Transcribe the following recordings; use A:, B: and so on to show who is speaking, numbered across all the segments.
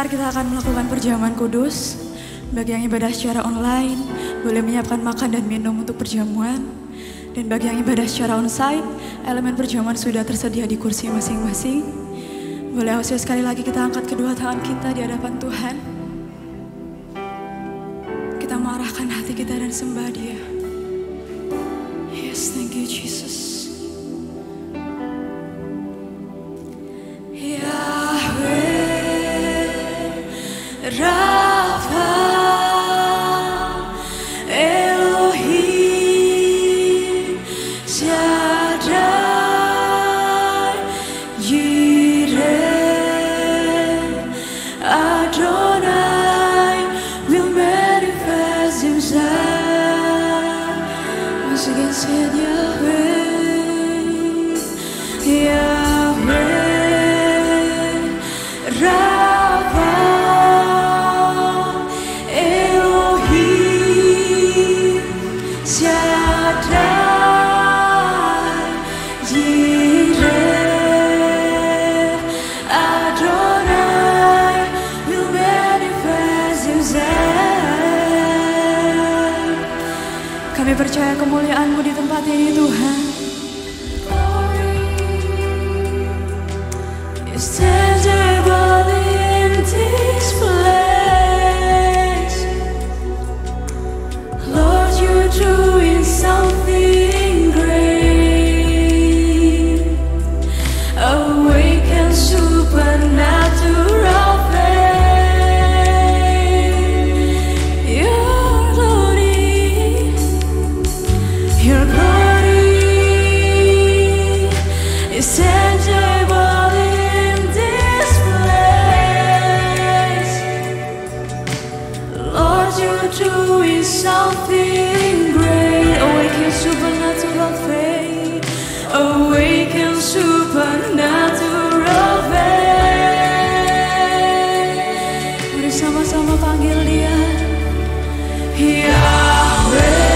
A: Sebentar kita akan melakukan perjamuan kudus. Bagi yang ibadah secara online, boleh menyiapkan makan dan minum untuk perjamuan. Dan bagi yang ibadah secara onsite, elemen perjamuan sudah tersedia di kursi masing-masing. Boleh hasil sekali lagi kita angkat kedua tangan kita di hadapan Tuhan. Kita mengarahkan hati kita dan sembah Dia. Yes, thank you Jesus. Rafa, Elohim, Shaddai, Jireh, Adonai will manifest Himself. Once again, say Yahweh, Yahweh, Rafa. Kami percaya kemuliaan-Mu di tempat ini Tuhan. It's tangible in this place. Lord, you're doing something great. Awaken supernatural faith. Your glory is tangible in this place. Lord, you're doing something great. Awaken supernatural faith. Awaken supernatural faith. Mari sama-sama panggil Dia. Yahweh.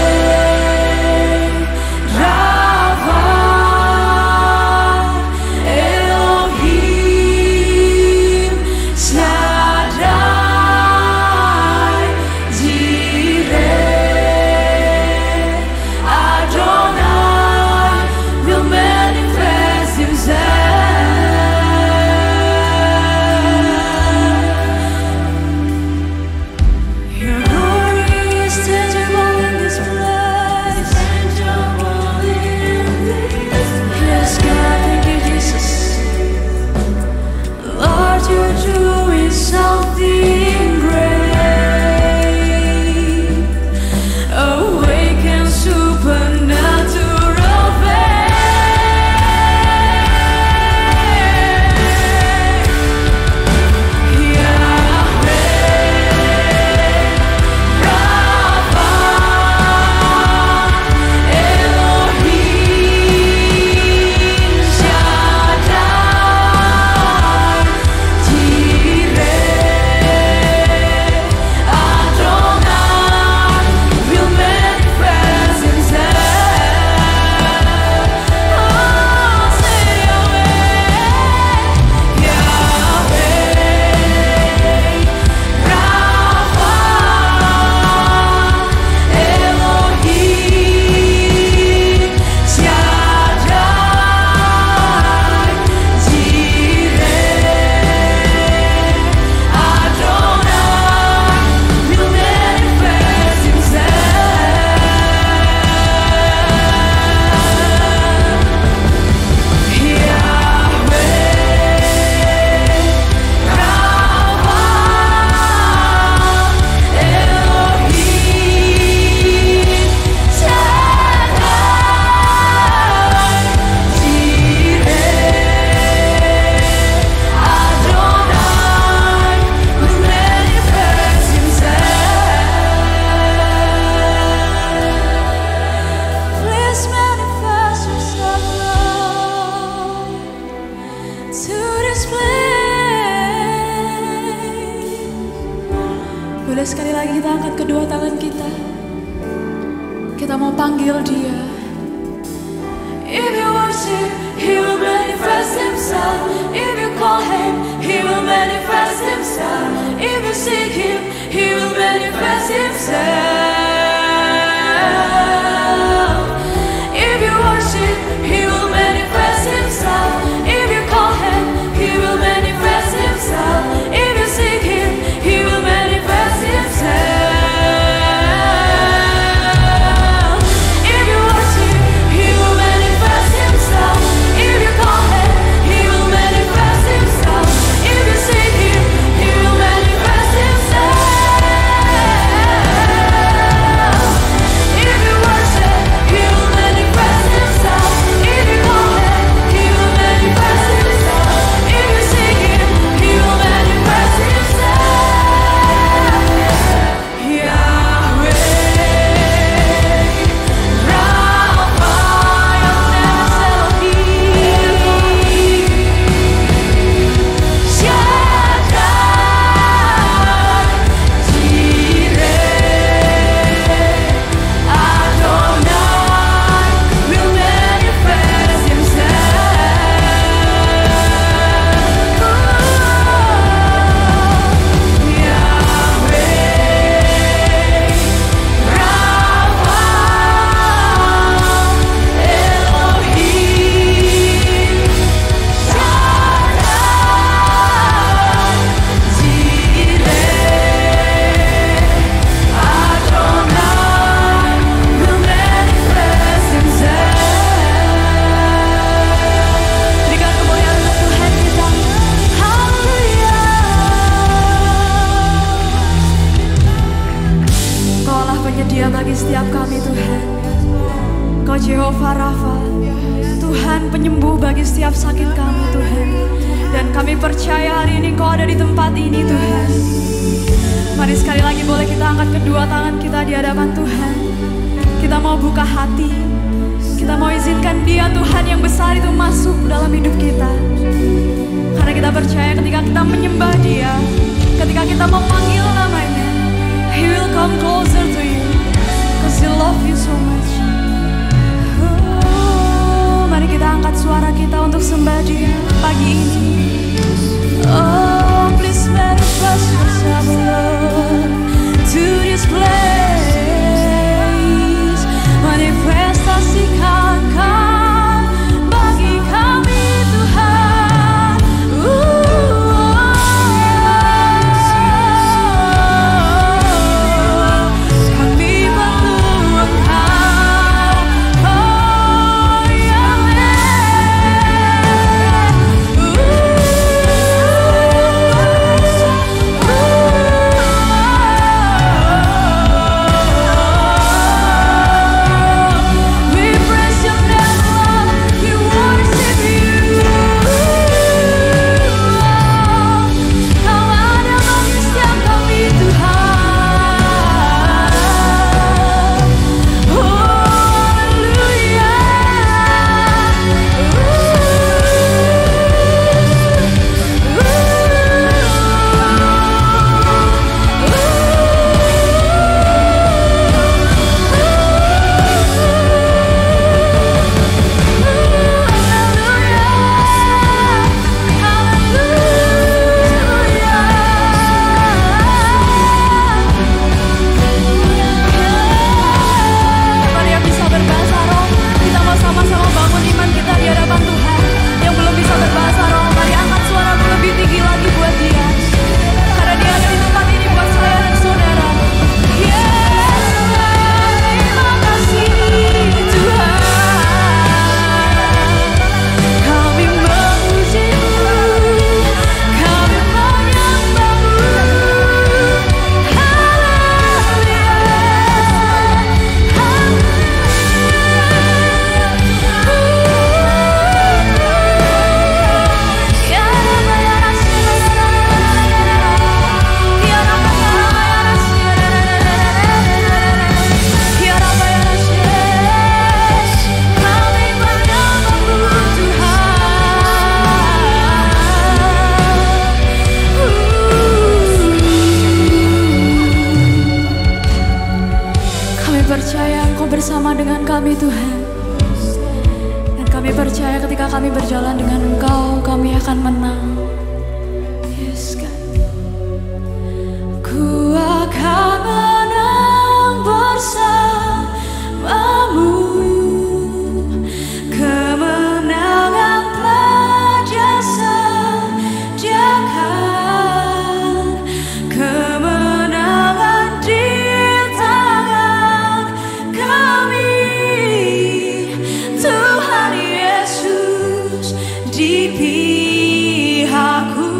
A: Boleh sekali lagi kita angkat kedua tangan kita. Kita mau panggil Dia. If you worship, He will manifest Himself. If you call Him, He will manifest Himself. manifest himself. If you worship, he will manifest himself. If you call him, he will manifest himself. If you seek him, he will manifest himself. If you worship, he will manifest himself. If you call him, he will manifest himself. If you seek him, he will manifest himself. If you worship, he will manifest himself. If you call him, he will manifest himself. If you seek him, he will manifest himself. Yahweh, Rapha, Elohim, Shaddai, Jireh, Adonai will manifest Berikan kemuliaan untuk Tuhan kita. Haleluya. Kau Allah penyedia bagi setiap kami Tuhan. Kau Jehovah Rapha, Tuhan penyembuh bagi setiap sakit kami Tuhan. Dan kami percaya hari ini Kau ada di tempat ini Tuhan. Mari sekali lagi boleh kita angkat kedua tangan kita di hadapan Tuhan. Kita mau buka hati. Kita mau izinkan Dia Tuhan yang besar itu masuk dalam hidup kita. Karena kita percaya ketika kita menyembah Dia, ketika kita memanggil namanya, He will come closer to you because He love you so much. Mari kita angkat suara kita untuk sembah Dia pagi ini. Oh, please manifest yourself, Lord, to this place. Manifestasikan Kau bagi kami Tuhan. Kami perlu Engkau, oh We praise Your name, Lord. We worship You. Kau ada bagi setiap kami Tuhan. Oh, haleluya. Mari yang bisa berbahasa roh, kita mau sama-sama bangun iman kita di hadapan Tuhan. Yang belum bisa berbahasa roh, mari angkat suaramu lebih tinggi lagi buat Dia. Karena Dia ada di tempat ini buat saya dan saudara. Terima kasih Tuhan. Kami memuji-Mu, kami menyembah-Mu. Kami percaya Engkau bersama dengan kami Tuhan. Dan kami percaya ketika kami berjalan dengan Engkau, kami akan menang. Yes, God. Ku akan menang. bersamamu. Kemenangan telah Dia sediakan, kemenangan di tangan kami. Tuhan Yesus di pihakku,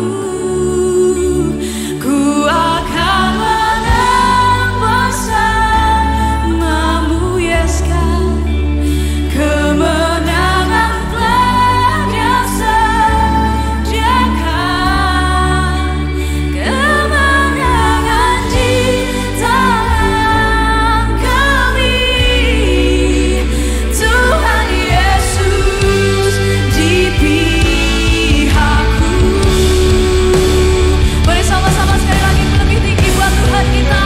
A: ku akan menang bersamamu. Yes God, kemenangan telah Dia sediakan, kemenangan di tangan kami. Tuhan Yesus di pihakku. Boleh sama-sama sekali lagi lebih tinggi buat Tuhan kita.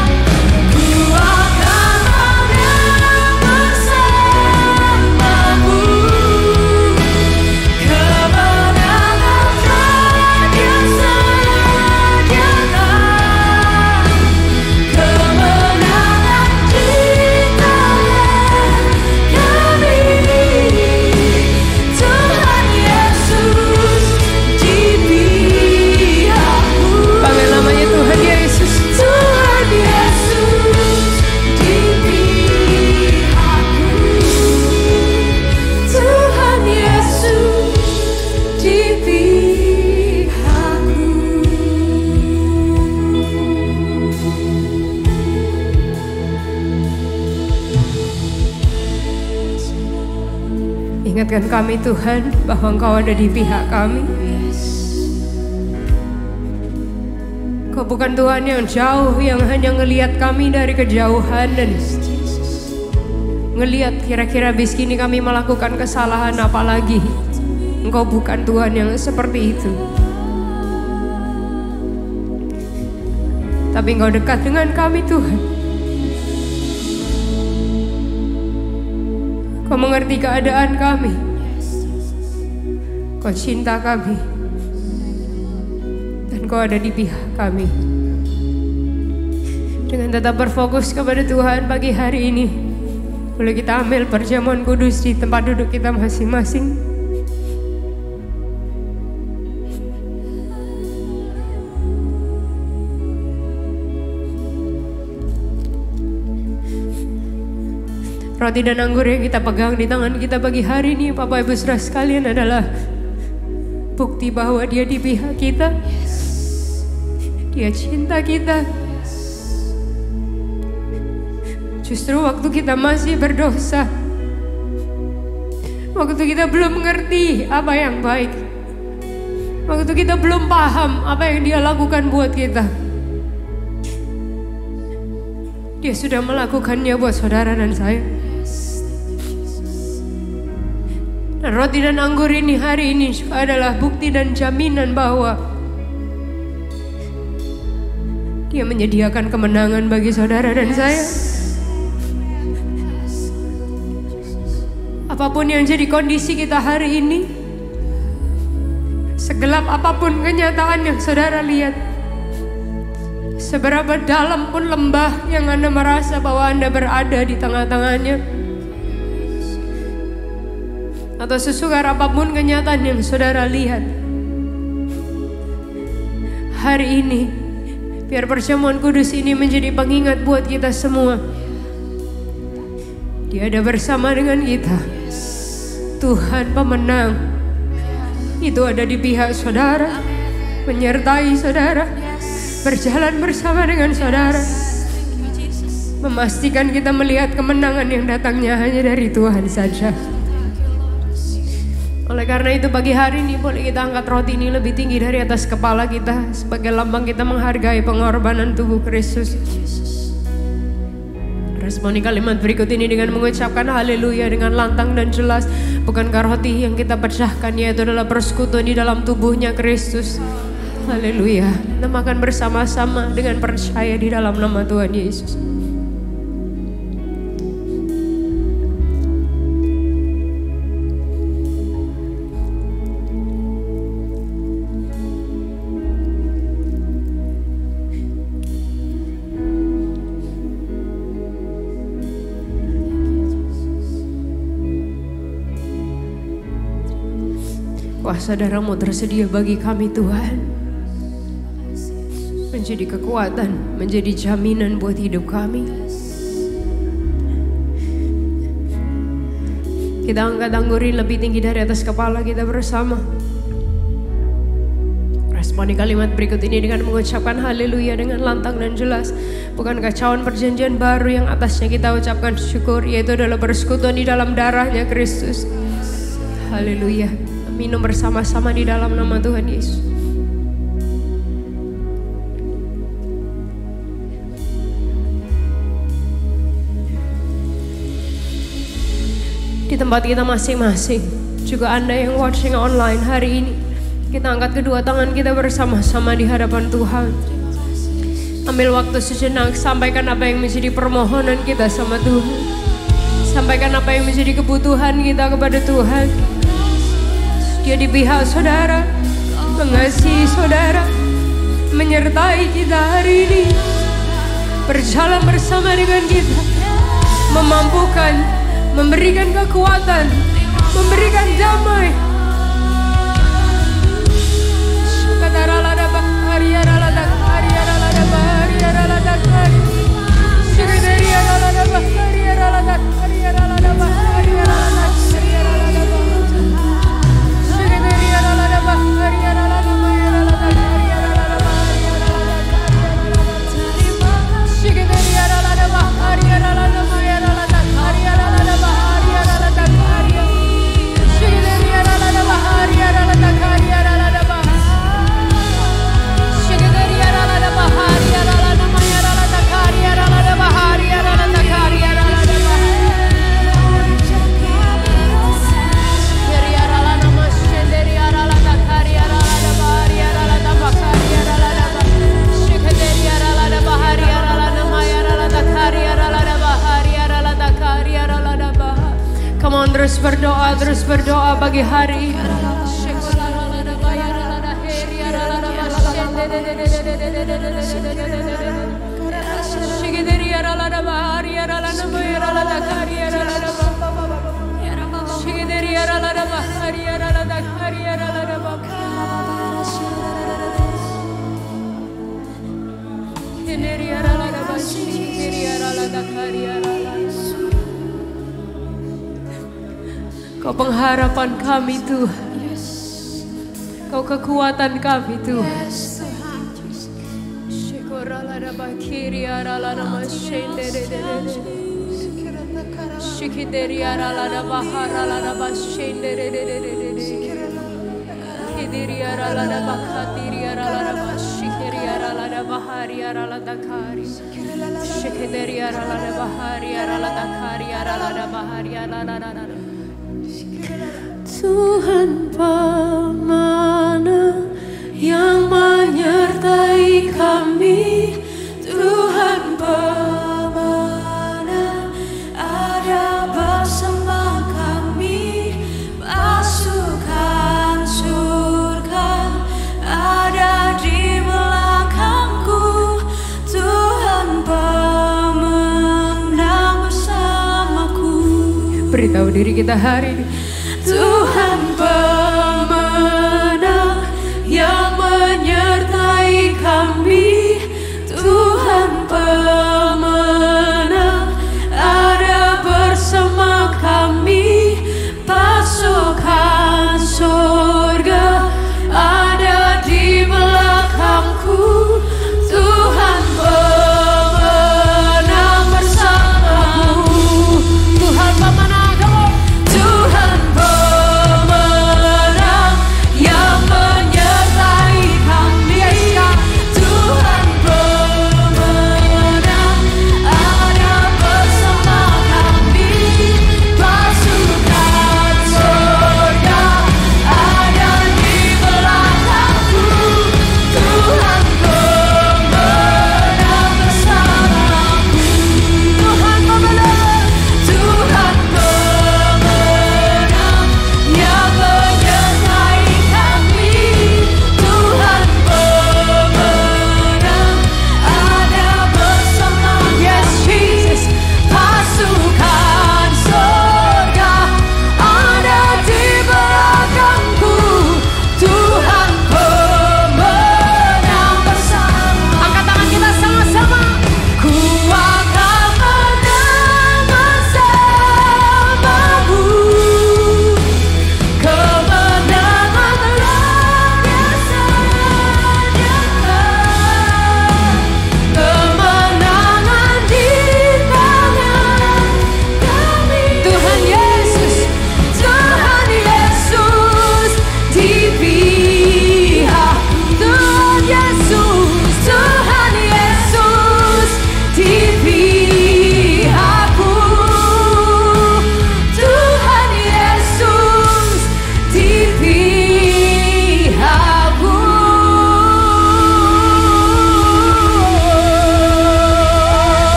A: Ku akan menang bersamamu. Kemenangan telah Dia sediakan, kemenangan di tangan kami. Tuhan Yesus di pihakku.
B: Panggil namanya Tuhan Yesus.
A: Tuhan Yesus di pihakku. Tuhan Yesus di pihakku.
B: Ingatkan kami Tuhan bahwa Engkau ada di pihak kami. Kau bukan Tuhan yang jauh, yang hanya ngelihat kami dari kejauhan dan ngelihat kira-kira bis kini kami melakukan kesalahan apa lagi. Engkau bukan Tuhan yang seperti itu. Tapi Engkau dekat dengan kami Tuhan. Kau mengerti keadaan kami. Kau cinta kami. Dan Kau ada di pihak kami. Dengan tetap berfokus kepada Tuhan pagi hari ini, boleh kita ambil perjamuan kudus di tempat duduk kita masing-masing. Roti dan anggur yang kita pegang di tangan kita pagi hari ini, Bapak Ibu Saudara sekalian, adalah bukti bahwa Dia di pihak kita. Dia cinta kita. Justru waktu kita masih berdosa, waktu kita belum mengerti apa yang baik, waktu kita belum paham apa yang Dia lakukan buat kita, Dia sudah melakukannya buat saudara dan saya. Dan roti dan anggur ini hari ini juga adalah bukti dan jaminan bahwa Dia menyediakan kemenangan bagi saudara dan saya. Apapun yang jadi kondisi kita hari ini, segelap apapun kenyataan yang saudara lihat, seberapa dalam pun lembah yang Anda merasa bahwa Anda berada di tengah-tengahnya, atau sesukar apapun kenyataan yang saudara lihat, hari ini biar perjamuan kudus ini menjadi pengingat buat kita semua. Dia ada bersama dengan kita. Tuhan pemenang itu ada di pihak saudara, menyertai saudara, berjalan bersama dengan saudara, memastikan kita melihat kemenangan yang datangnya hanya dari Tuhan saja. Oleh karena itu pagi hari ini boleh kita angkat roti ini lebih tinggi dari atas kepala kita sebagai lambang kita menghargai pengorbanan tubuh Kristus. Responi kalimat berikut ini dengan mengucapkan haleluya dengan lantang dan jelas. Bukankah roti yang kita pecahkan yaitu adalah persekutuan di dalam tubuhnya Kristus? Haleluya. Kita makan bersama-sama dengan percaya di dalam nama Tuhan Yesus. kuasa darah-Mu tersedia bagi kami Tuhan. Menjadi kekuatan, menjadi jaminan buat hidup kami. Kita angkat anggurin lebih tinggi dari atas kepala kita bersama. Responi kalimat berikut ini dengan mengucapkan haleluya dengan lantang dan jelas. Bukan kacauan perjanjian baru yang atasnya kita ucapkan syukur, yaitu adalah persekutuan di dalam darahnya Kristus. Haleluya. Minum bersama-sama di dalam nama Tuhan Yesus. Di tempat kita masing-masing, juga Anda yang watching online hari ini, kita angkat kedua tangan kita bersama-sama di hadapan Tuhan. Ambil waktu sejenak, sampaikan apa yang menjadi permohonan kita sama Tuhan. Sampaikan apa yang menjadi kebutuhan kita kepada Tuhan. Dia di pihak saudara, mengasihi saudara, menyertai kita hari ini, berjalan bersama dengan kita, memampukan, memberikan kekuatan, memberikan damai. Terus berdoa bagi hari ini. Kau pengharapan kami Tuhan, Kau kekuatan kami Tuhan. Tuhan pemana yang menyertai kami, Tuhan pemana ada bersama kami, pasukan surga ada di belakangku, Tuhan pemenang bersamaku. Beritahu diri kita hari ini, Tuhan pemenang yang menyertai kami, Tuhan pemenang ada bersama kami, pasukan surga ada di belakangku, Tuhan pemenang bersamaku, Tuhan pemenang, Tuhan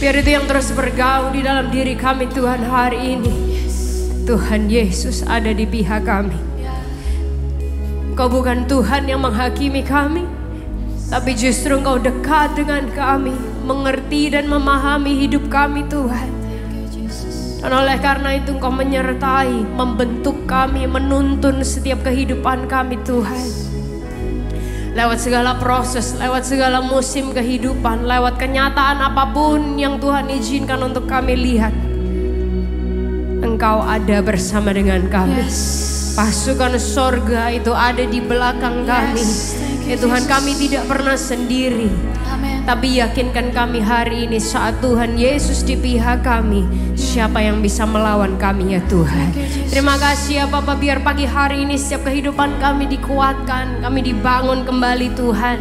B: Biar itu yang terus bergaung di dalam diri kami Tuhan hari ini. Tuhan Yesus ada di pihak kami. Engkau bukan Tuhan yang menghakimi kami, tapi justru Engkau dekat dengan kami, mengerti dan memahami hidup kami Tuhan. Dan oleh karena itu Engkau menyertai, membentuk kami, menuntun setiap kehidupan kami Tuhan. Lewat segala proses, lewat segala musim kehidupan, lewat kenyataan apapun yang Tuhan izinkan untuk kami lihat, Engkau ada bersama dengan kami. Pasukan sorga itu ada di belakang kami. Ya Tuhan, kami tidak pernah sendiri. Tapi yakinkan kami hari ini saat Tuhan Yesus di pihak kami, siapa yang bisa melawan kami ya Tuhan. Terima kasih ya Bapa, biar pagi hari ini setiap kehidupan kami dikuatkan, kami dibangun kembali Tuhan.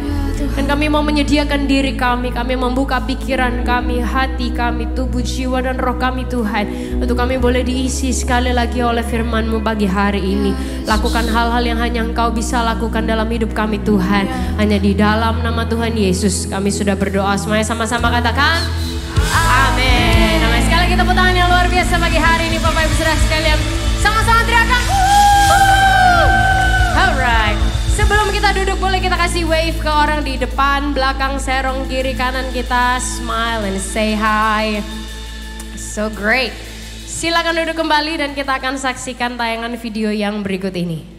B: Dan kami mau menyediakan diri kami membuka pikiran kami, hati kami, tubuh, jiwa dan roh kami Tuhan, untuk kami boleh diisi sekali lagi oleh firman-Mu pagi hari ini. Lakukan hal-hal yang hanya Engkau bisa lakukan dalam hidup kami Tuhan. Hanya di dalam nama Tuhan Yesus kami sudah berdoa. Semuanya sama-sama katakan amin. Amin. Sekali kita tepuk tangan yang luar biasa pagi hari ini Bapak Ibu Saudara sekalian. Sama-sama teriakan. Alright. Sebelum kita duduk boleh kita kasih wave ke orang di depan, belakang, serong, kiri, kanan kita. Smile and say hi. So great. Silakan duduk kembali dan kita akan saksikan tayangan video yang berikut ini.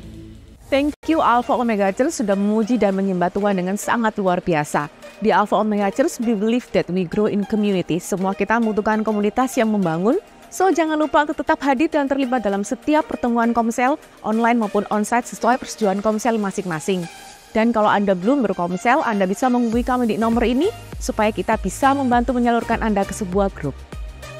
C: Thank you Alpha Omega Church sudah memuji dan menyembah Tuhan dengan sangat luar biasa. Di Alpha Omega Church we believe that we grow in community. Semua kita membutuhkan komunitas yang membangun. So jangan lupa untuk tetap hadir dan terlibat dalam setiap pertemuan komsel online maupun onsite sesuai persetujuan komsel masing-masing. Dan kalau Anda belum berkomsel, Anda bisa menghubungi kami di nomor ini supaya kita bisa membantu menyalurkan Anda ke sebuah grup.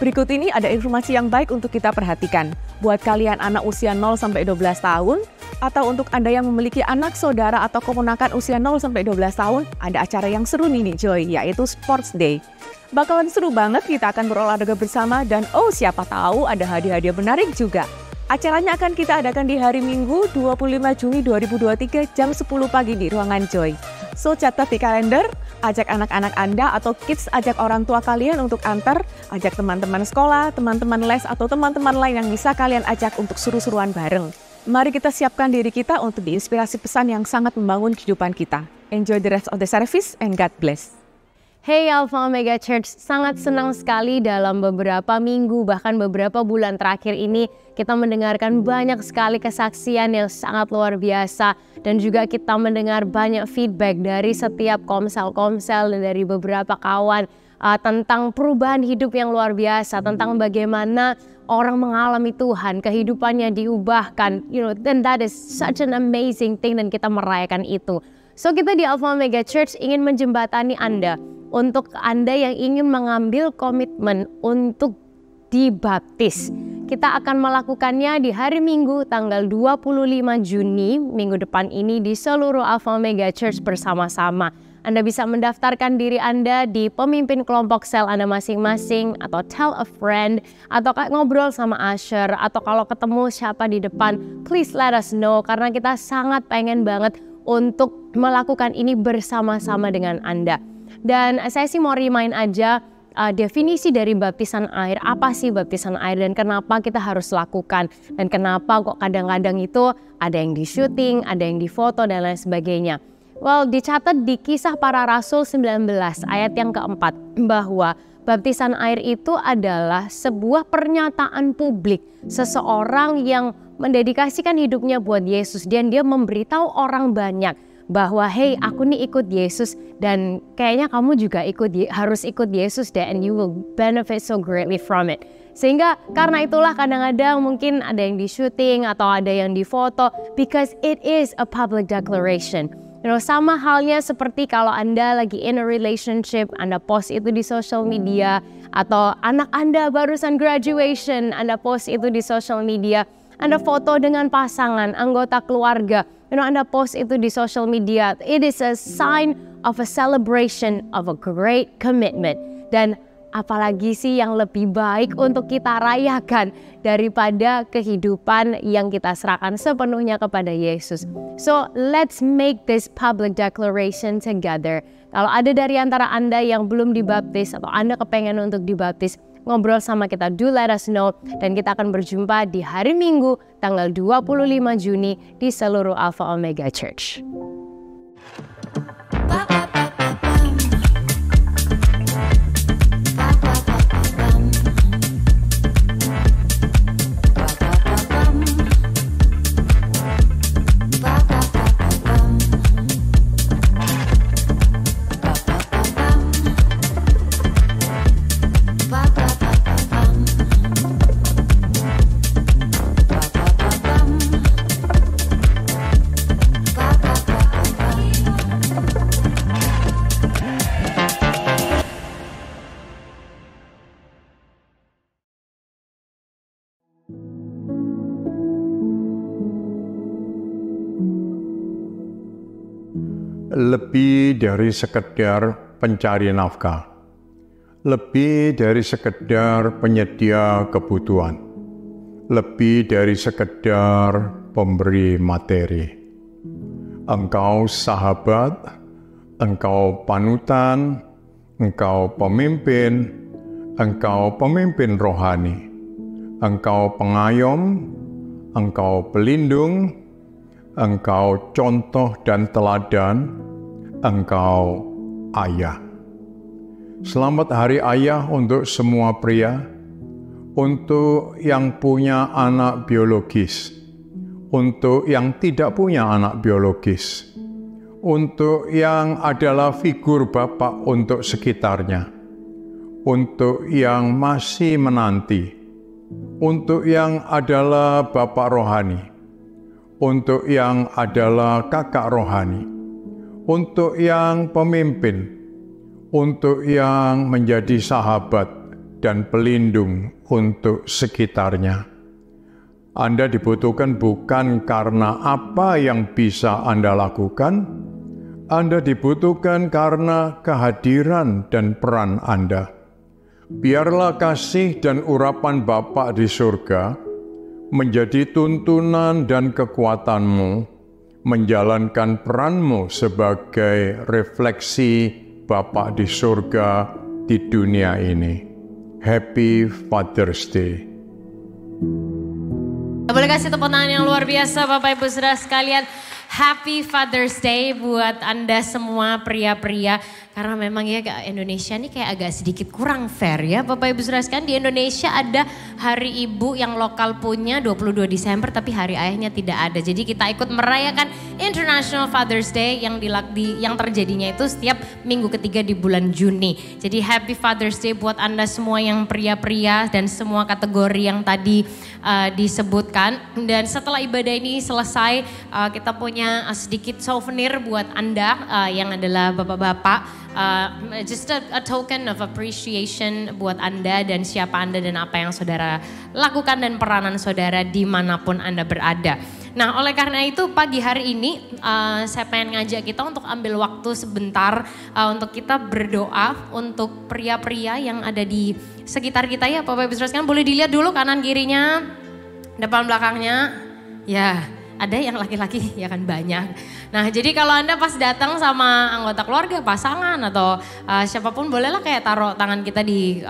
C: Berikut ini ada informasi yang baik untuk kita perhatikan. Buat kalian anak usia 0-12 tahun, atau untuk Anda yang memiliki anak, saudara, atau keponakan usia 0-12 tahun, ada acara yang seru nih Joy, yaitu Sports Day. Bakalan seru banget, kita akan berolahraga bersama dan siapa tahu ada hadiah-hadiah menarik juga. Acaranya akan kita adakan di hari Minggu 25 Juni 2023 jam 10 pagi di ruangan Joy. So catat di kalender, ajak anak-anak Anda atau kids, ajak orang tua kalian untuk antar, ajak teman-teman sekolah, teman-teman les, atau teman-teman lain yang bisa kalian ajak untuk seru-seruan bareng. Mari kita siapkan diri kita untuk diinspirasi pesan yang sangat membangun kehidupan kita. Enjoy the rest of the service and God bless.
B: Hey Alpha Omega Church, sangat senang sekali dalam beberapa minggu bahkan beberapa bulan terakhir ini kita mendengarkan banyak sekali kesaksian yang sangat luar biasa dan juga kita mendengar banyak feedback dari setiap komsel-komsel dan dari beberapa kawan tentang perubahan hidup yang luar biasa, tentang bagaimana orang mengalami Tuhan, kehidupannya diubahkan, and that is such an amazing thing dan kita merayakan itu. So kita di Alpha Omega Church ingin menjembatani Anda, untuk Anda yang ingin mengambil komitmen untuk dibaptis. Kita akan melakukannya di hari Minggu tanggal 25 Juni minggu depan ini di seluruh Alpha Omega Church bersama-sama. Anda bisa mendaftarkan diri Anda di pemimpin kelompok sel Anda masing-masing, atau tell a friend, atau ngobrol sama Asher, atau kalau ketemu siapa di depan, please let us know, karena kita sangat pengen banget untuk melakukan ini bersama-sama dengan Anda. Dan saya sih mau remind aja definisi dari baptisan air, apa sih baptisan air dan kenapa kita harus lakukan, dan kenapa kok kadang-kadang itu ada yang di syuting, ada yang di foto dan lain sebagainya. Well, dicatat di Kisah Para Rasul 19 ayat yang keempat bahwa baptisan air itu adalah sebuah pernyataan publik seseorang yang mendedikasikan hidupnya buat Yesus dan dia memberitahu orang banyak bahwa hey, aku nih ikut Yesus dan kayaknya kamu juga harus ikut Yesus deh, and you will benefit so greatly from it. Sehingga karena itulah kadang-kadang mungkin ada yang di syuting atau ada yang di foto, because it is a public declaration. Sama halnya seperti kalau Anda lagi in a relationship, Anda post itu di social media, atau anak Anda barusan graduation, Anda post itu di social media, Anda foto dengan pasangan, anggota keluarga, Anda post itu di social media. It is a sign of a celebration of a great commitment. Dan apalagi sih yang lebih baik untuk kita rayakan daripada kehidupan yang kita serahkan sepenuhnya kepada Yesus. So let's make this public declaration together.
D: Kalau ada dari antara Anda yang belum dibaptis atau Anda kepengen untuk dibaptis, ngobrol sama kita, do let us know. Dan kita akan berjumpa di hari Minggu tanggal 25 Juni di seluruh Alpha Omega Church.
E: Lebih dari sekedar pencari nafkah, lebih dari sekedar penyedia kebutuhan, lebih dari sekedar pemberi materi. Engkau sahabat, engkau panutan, engkau pemimpin rohani, engkau pengayom, engkau pelindung, engkau contoh dan teladan, engkau ayah. Selamat Hari Ayah untuk semua pria, untuk yang punya anak biologis, untuk yang tidak punya anak biologis, untuk yang adalah figur bapak untuk sekitarnya, untuk yang masih menanti, untuk yang adalah bapak rohani, untuk yang adalah kakak rohani, untuk yang pemimpin, untuk yang menjadi sahabat dan pelindung untuk sekitarnya. Anda dibutuhkan bukan karena apa yang bisa Anda lakukan, Anda dibutuhkan karena kehadiran dan peran Anda. Biarlah kasih dan urapan Bapa di surga menjadi tuntunan dan kekuatanmu, menjalankan peranmu sebagai refleksi Bapa di surga di dunia ini. Happy Father's Day.
B: Boleh kasih tepuk tangan yang luar biasa Bapak Ibu Saudara sekalian. Happy Father's Day buat Anda semua pria-pria. Karena memang ya Indonesia ini kayak agak sedikit kurang fair ya Bapak Ibu Saudara sekalian. Di Indonesia ada Hari Ibu yang lokal punya 22 Desember tapi Hari Ayahnya tidak ada. Jadi kita ikut merayakan International Father's Day yang terjadinya itu setiap minggu ketiga di bulan Juni. Jadi Happy Father's Day buat Anda semua yang pria-pria dan semua kategori yang tadi disebutkan. Dan setelah ibadah ini selesai kita punya sedikit souvenir buat Anda yang adalah bapak-bapak. Just a token of appreciation buat Anda dan siapa Anda dan apa yang saudara lakukan dan peranan saudara dimanapun Anda berada. Nah oleh karena itu pagi hari ini saya pengen ngajak kita untuk ambil waktu sebentar untuk kita berdoa untuk pria-pria yang ada di sekitar kita ya Bapak Ibu Saudara sekalian. Boleh dilihat dulu kanan kirinya, depan belakangnya ya. Ada yang laki-laki ya kan banyak. Nah jadi kalau Anda pas datang sama anggota keluarga, pasangan atau siapapun bolehlah kayak taruh tangan kita di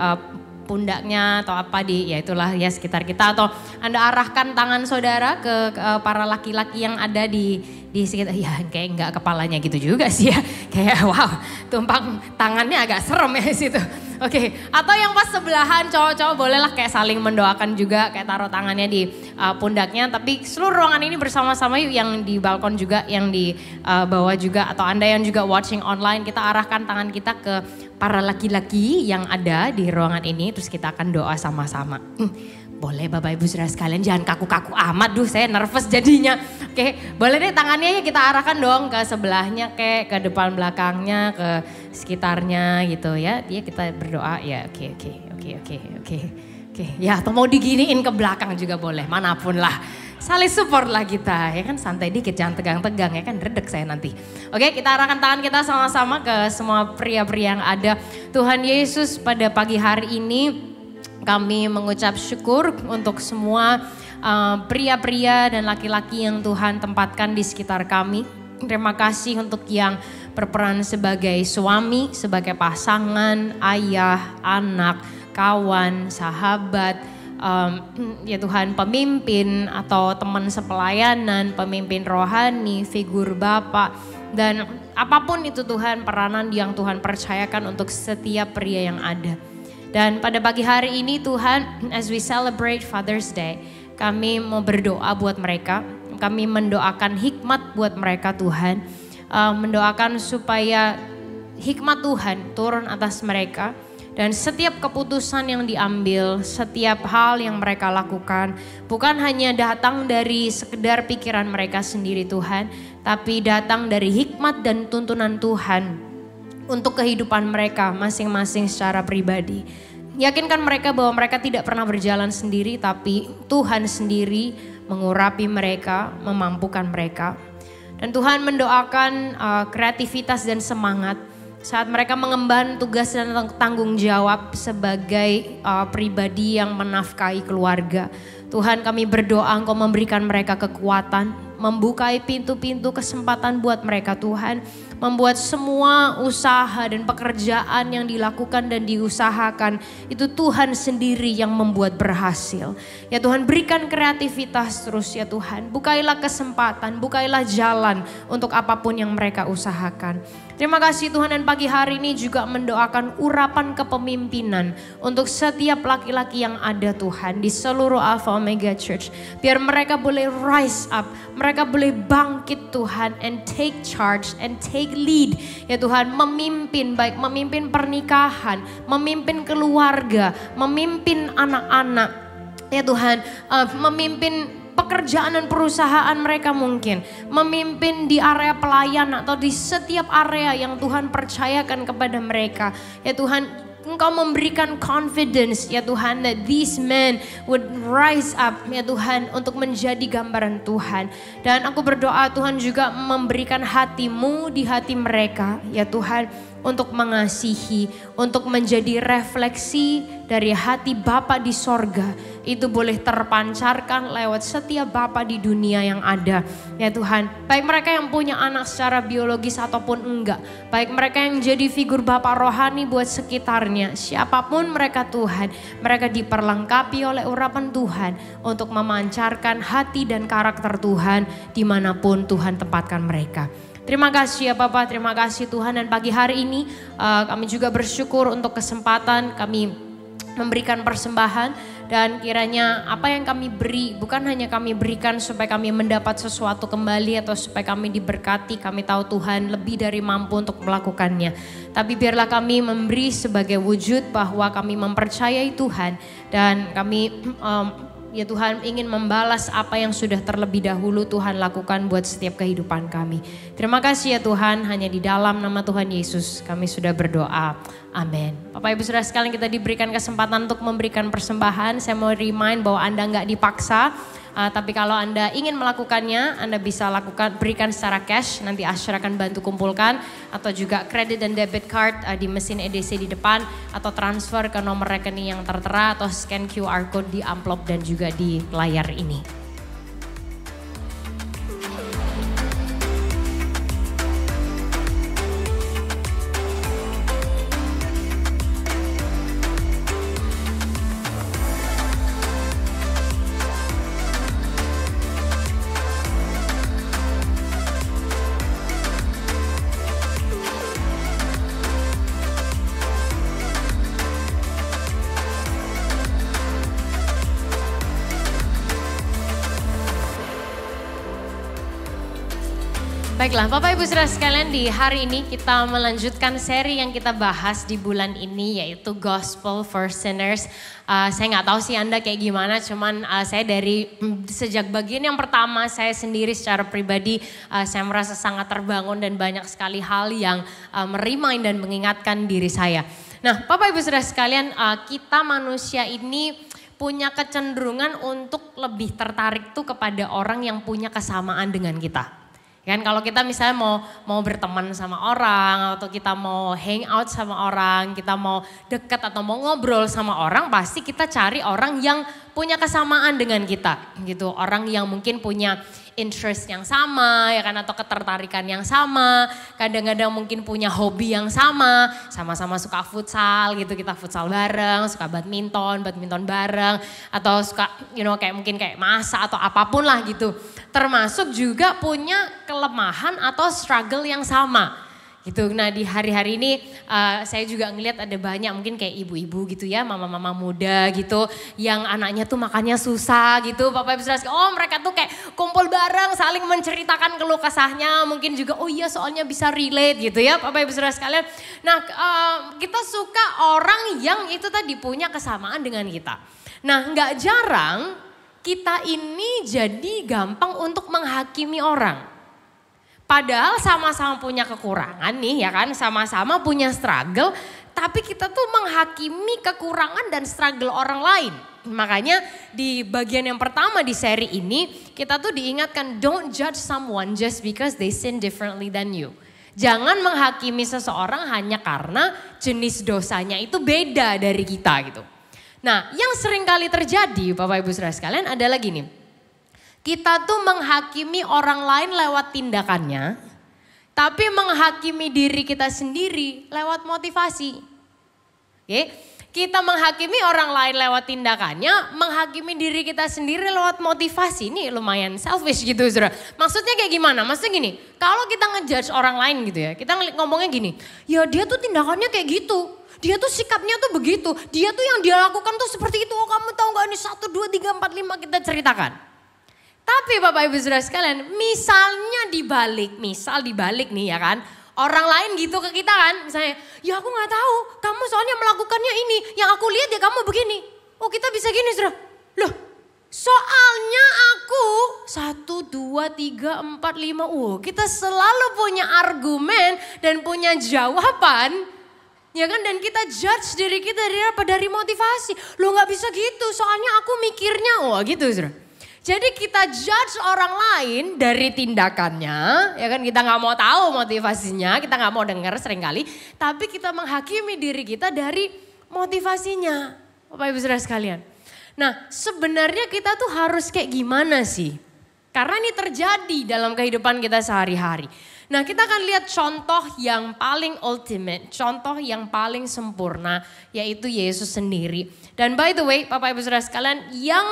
B: pundaknya atau apa di ya itulah ya sekitar kita. Atau Anda arahkan tangan saudara ke para laki-laki yang ada di sekitar. Ya kayak enggak kepalanya gitu juga sih ya. Kayak wow tumpang tangannya agak serem ya situ. Oke, atau yang pas sebelahan cowok-cowok bolehlah kayak saling mendoakan juga, kayak taruh tangannya di pundaknya. Tapi seluruh ruangan ini bersama-sama yuk, yang di balkon juga, yang di bawah juga, atau Anda yang juga watching online, kita arahkan tangan kita ke para laki-laki yang ada di ruangan ini, terus kita akan doa sama-sama. Boleh Bapak Ibu Saudara sekalian, jangan kaku-kaku amat, saya nervous jadinya. Oke, boleh deh tangannya ya kita arahkan dong ke sebelahnya, ke depan belakangnya, ke sekitarnya gitu ya. Dia kita berdoa ya, oke. Ya, atau mau diginiin ke belakang juga boleh, manapun lah. Saling support lah kita, ya kan santai dikit, jangan tegang-tegang ya kan, redek saya nanti. Oke, kita arahkan tangan kita sama-sama ke semua pria-pria yang ada. Tuhan Yesus, pada pagi hari ini kami mengucap syukur untuk semua pria-pria dan laki-laki yang Tuhan tempatkan di sekitar kami. Terima kasih untuk yang berperan sebagai suami, sebagai pasangan, ayah, anak, kawan, sahabat, ya Tuhan, pemimpin atau teman sepelayanan, pemimpin rohani, figur Bapak, dan apapun itu Tuhan, peranan yang Tuhan percayakan untuk setiap pria yang ada. Dan pada pagi hari ini Tuhan, as we celebrate Father's Day, kami mau berdoa buat mereka. Kami mendoakan hikmat buat mereka Tuhan. Mendoakan supaya hikmat Tuhan turun atas mereka. Dan setiap keputusan yang diambil, setiap hal yang mereka lakukan, bukan hanya datang dari sekedar pikiran mereka sendiri Tuhan, tapi datang dari hikmat dan tuntunan Tuhan untuk kehidupan mereka masing-masing secara pribadi. Yakinkan mereka bahwa mereka tidak pernah berjalan sendiri, tapi Tuhan sendiri mengurapi mereka, memampukan mereka. Dan Tuhan mendoakan kreativitas dan semangat saat mereka mengemban tugas dan tanggung jawab sebagai pribadi yang menafkahi keluarga. Tuhan, kami berdoa Engkau memberikan mereka kekuatan, membukai pintu-pintu kesempatan buat mereka Tuhan. Membuat semua usaha dan pekerjaan yang dilakukan dan diusahakan itu Tuhan sendiri yang membuat berhasil. Ya Tuhan, berikan kreativitas terus ya Tuhan. Bukailah kesempatan, bukailah jalan untuk apapun yang mereka usahakan. Terima kasih Tuhan, dan pagi hari ini juga mendoakan urapan kepemimpinan untuk setiap laki-laki yang ada Tuhan di seluruh Alpha Omega Church. Biar mereka boleh rise up, mereka boleh bangkit Tuhan, and take charge and take lead. Ya Tuhan, memimpin, baik memimpin pernikahan, memimpin keluarga, memimpin anak-anak. Ya Tuhan, memimpin pekerjaan dan perusahaan mereka mungkin. Memimpin di area pelayanan atau di setiap area yang Tuhan percayakan kepada mereka. Ya Tuhan, Engkau memberikan confidence ya Tuhan, that these men would rise up ya Tuhan untuk menjadi gambaran Tuhan. Dan aku berdoa Tuhan juga memberikan hati-Mu di hati mereka ya Tuhan, untuk mengasihi, untuk menjadi refleksi dari hati Bapa di sorga. Itu boleh terpancarkan lewat setiap Bapa di dunia yang ada. Ya Tuhan, baik mereka yang punya anak secara biologis ataupun enggak. Baik mereka yang jadi figur Bapa rohani buat sekitarnya. Siapapun mereka Tuhan, mereka diperlengkapi oleh urapan Tuhan untuk memancarkan hati dan karakter Tuhan dimanapun Tuhan tempatkan mereka. Terima kasih ya Bapak, terima kasih Tuhan, dan pagi hari ini kami juga bersyukur untuk kesempatan kami memberikan persembahan, dan kiranya apa yang kami beri bukan hanya kami berikan supaya kami mendapat sesuatu kembali atau supaya kami diberkati, kami tahu Tuhan lebih dari mampu untuk melakukannya. Tapi biarlah kami memberi sebagai wujud bahwa kami mempercayai Tuhan, dan kami ya Tuhan ingin membalas apa yang sudah terlebih dahulu Tuhan lakukan buat setiap kehidupan kami. Terima kasih ya Tuhan, hanya di dalam nama Tuhan Yesus kami sudah berdoa. Amin. Bapak Ibu Saudara sekalian, kita diberikan kesempatan untuk memberikan persembahan. Saya mau remind bahwa Anda nggak dipaksa. Tapi kalau Anda ingin melakukannya, Anda bisa lakukan, berikan secara cash, nanti Asher akan bantu kumpulkan, atau juga kredit dan debit card di mesin EDC di depan, atau transfer ke nomor rekening yang tertera, atau scan QR code di amplop dan juga di layar ini. Baiklah Bapak Ibu Saudara sekalian, di hari ini kita melanjutkan seri yang kita bahas di bulan ini, yaitu Gospel for Sinners. Saya nggak tahu sih Anda kayak gimana, cuman saya dari sejak bagian yang pertama saya sendiri secara pribadi saya merasa sangat terbangun dan banyak sekali hal yang meremind dan mengingatkan diri saya. Nah Bapak Ibu Saudara sekalian, kita manusia ini punya kecenderungan untuk lebih tertarik tuh kepada orang yang punya kesamaan dengan kita. Kan kalau kita misalnya mau berteman sama orang, atau kita mau hang out sama orang, kita mau dekat atau mau ngobrol sama orang, pasti kita cari orang yang punya kesamaan dengan kita gitu. Orang yang mungkin punya interest yang sama ya kan, atau ketertarikan yang sama. Kadang-kadang mungkin punya hobi yang sama-sama suka futsal gitu, kita futsal bareng, suka badminton bareng, atau suka kayak mungkin kayak masak atau apapun lah gitu. Termasuk juga punya kelemahan atau struggle yang sama. Gitu. Nah di hari-hari ini saya juga ngelihat ada banyak mungkin kayak ibu-ibu gitu ya, mama-mama muda gitu yang anaknya tuh makannya susah gitu. Bapak Ibu Saudara, mereka tuh kayak kumpul bareng saling menceritakan keluh kesahnya, mungkin juga oh iya soalnya bisa relate gitu ya Bapak Ibu Saudara sekalian. Nah kita suka orang yang itu tadi punya kesamaan dengan kita. Nah nggak jarang kita ini jadi gampang untuk menghakimi orang. Padahal sama-sama punya kekurangan nih ya kan, sama-sama punya struggle, tapi kita tuh menghakimi kekurangan dan struggle orang lain. Makanya di bagian yang pertama di seri ini kita tuh diingatkan don't judge someone just because they sin differently than you. Jangan menghakimi seseorang hanya karena jenis dosanya itu beda dari kita gitu. Nah yang sering kali terjadi Bapak Ibu Saudara sekalian adalah gini. Kita tuh menghakimi orang lain lewat tindakannya, tapi menghakimi diri kita sendiri lewat motivasi. Oke? Kita menghakimi orang lain lewat tindakannya, menghakimi diri kita sendiri lewat motivasi. Ini lumayan selfish gitu saudara. Maksudnya kayak gimana? Maksudnya gini, kalau kita ngejudge orang lain gitu ya, kita ngomongnya gini, ya dia tuh tindakannya kayak gitu. Dia tuh sikapnya tuh begitu, dia tuh yang dia lakukan tuh seperti itu. Oh kamu tahu gak ini 1, 2, 3, 4, 5 kita ceritakan. Tapi Bapak Ibu Saudara sekalian, misal dibalik nih ya kan. Orang lain gitu ke kita kan, misalnya, ya aku gak tahu, kamu soalnya melakukannya ini, yang aku lihat ya kamu begini. Oh kita bisa gini saudara, loh soalnya aku 1, 2, 3, 4, 5, kita selalu punya argumen dan punya jawaban. Ya kan, dan kita judge diri kita dari motivasi. Loh gak bisa gitu, soalnya aku mikirnya, gitu saudara. Jadi kita judge orang lain dari tindakannya, ya kan kita nggak mau tahu motivasinya, kita nggak mau dengar seringkali, tapi kita menghakimi diri kita dari motivasinya, Bapak Ibu Saudara sekalian. Nah sebenarnya kita tuh harus kayak gimana sih? Karena ini terjadi dalam kehidupan kita sehari-hari. Nah kita akan lihat contoh yang paling ultimate, contoh yang paling sempurna, yaitu Yesus sendiri. Dan by the way Bapak Ibu Saudara sekalian, yang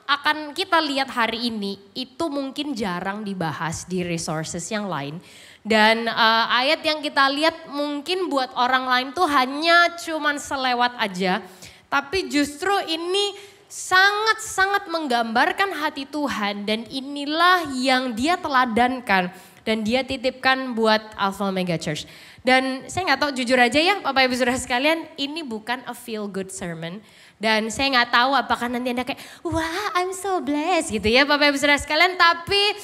B: akan kita lihat hari ini itu mungkin jarang dibahas di resources yang lain. Dan ayat yang kita lihat mungkin buat orang lain tuh hanya cuman selewat aja. Tapi justru ini sangat-sangat menggambarkan hati Tuhan. Dan inilah yang dia teladankan dan dia titipkan buat Alpha Omega Church. Dan saya gak tahu, jujur aja ya Bapak Ibu Saudara sekalian, ini bukan a feel good sermon. Dan saya gak tahu apakah nanti Anda kayak, wah I'm so blessed gitu ya Bapak Ibu Saudara sekalian. Tapi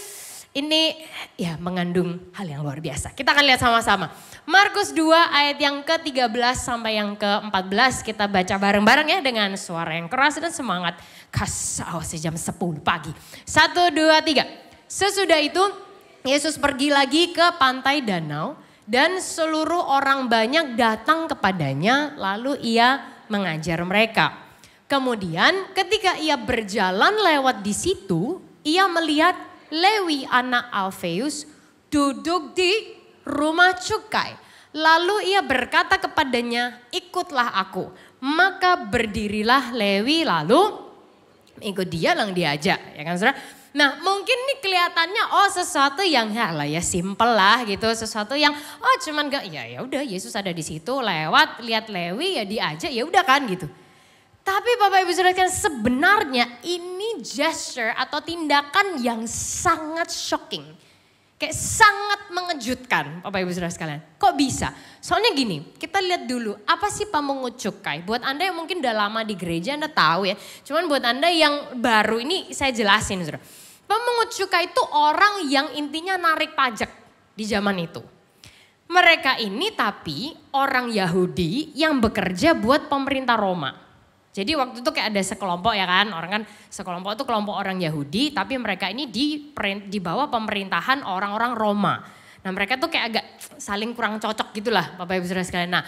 B: ini ya mengandung hal yang luar biasa. Kita akan lihat sama-sama. Markus 2 ayat yang ke-13 sampai yang ke-14. Kita baca bareng-bareng ya dengan suara yang keras dan semangat. Kasau sejam 10 pagi. 1, 2, 3. Sesudah itu Yesus pergi lagi ke pantai danau. Dan seluruh orang banyak datang kepadanya, lalu ia mengajar mereka. Kemudian ketika ia berjalan lewat di situ, ia melihat Lewi anak Alfeus duduk di rumah cukai. Lalu ia berkata kepadanya, ikutlah aku. Maka berdirilah Lewi lalu ikut dia, lang diajak, ya kan saudara? Nah mungkin nih kelihatannya sesuatu yang ya simple lah gitu, sesuatu yang cuman gak ya udah Yesus ada di situ lewat lihat Lewi ya diajak ya udah kan gitu. Tapi Bapak Ibu Saudara kan sebenarnya ini gesture atau tindakan yang sangat shocking. Kayak sangat mengejutkan Bapak Ibu Saudara sekalian. Kok bisa? Soalnya gini, kita lihat dulu apa sih pemungut cukai. Buat Anda yang mungkin udah lama di gereja Anda tahu ya. Cuman buat Anda yang baru ini saya jelasin saudara. Pemungut cukai itu orang yang intinya narik pajak di zaman itu. Mereka ini tapi orang Yahudi yang bekerja buat pemerintah Roma. Jadi waktu itu kayak ada sekelompok ya kan, orang kan sekelompok itu kelompok orang Yahudi tapi mereka ini di bawah pemerintahan orang-orang Roma. Nah mereka tuh kayak agak saling kurang cocok gitulah Bapak Ibu Saudara sekalian. Nah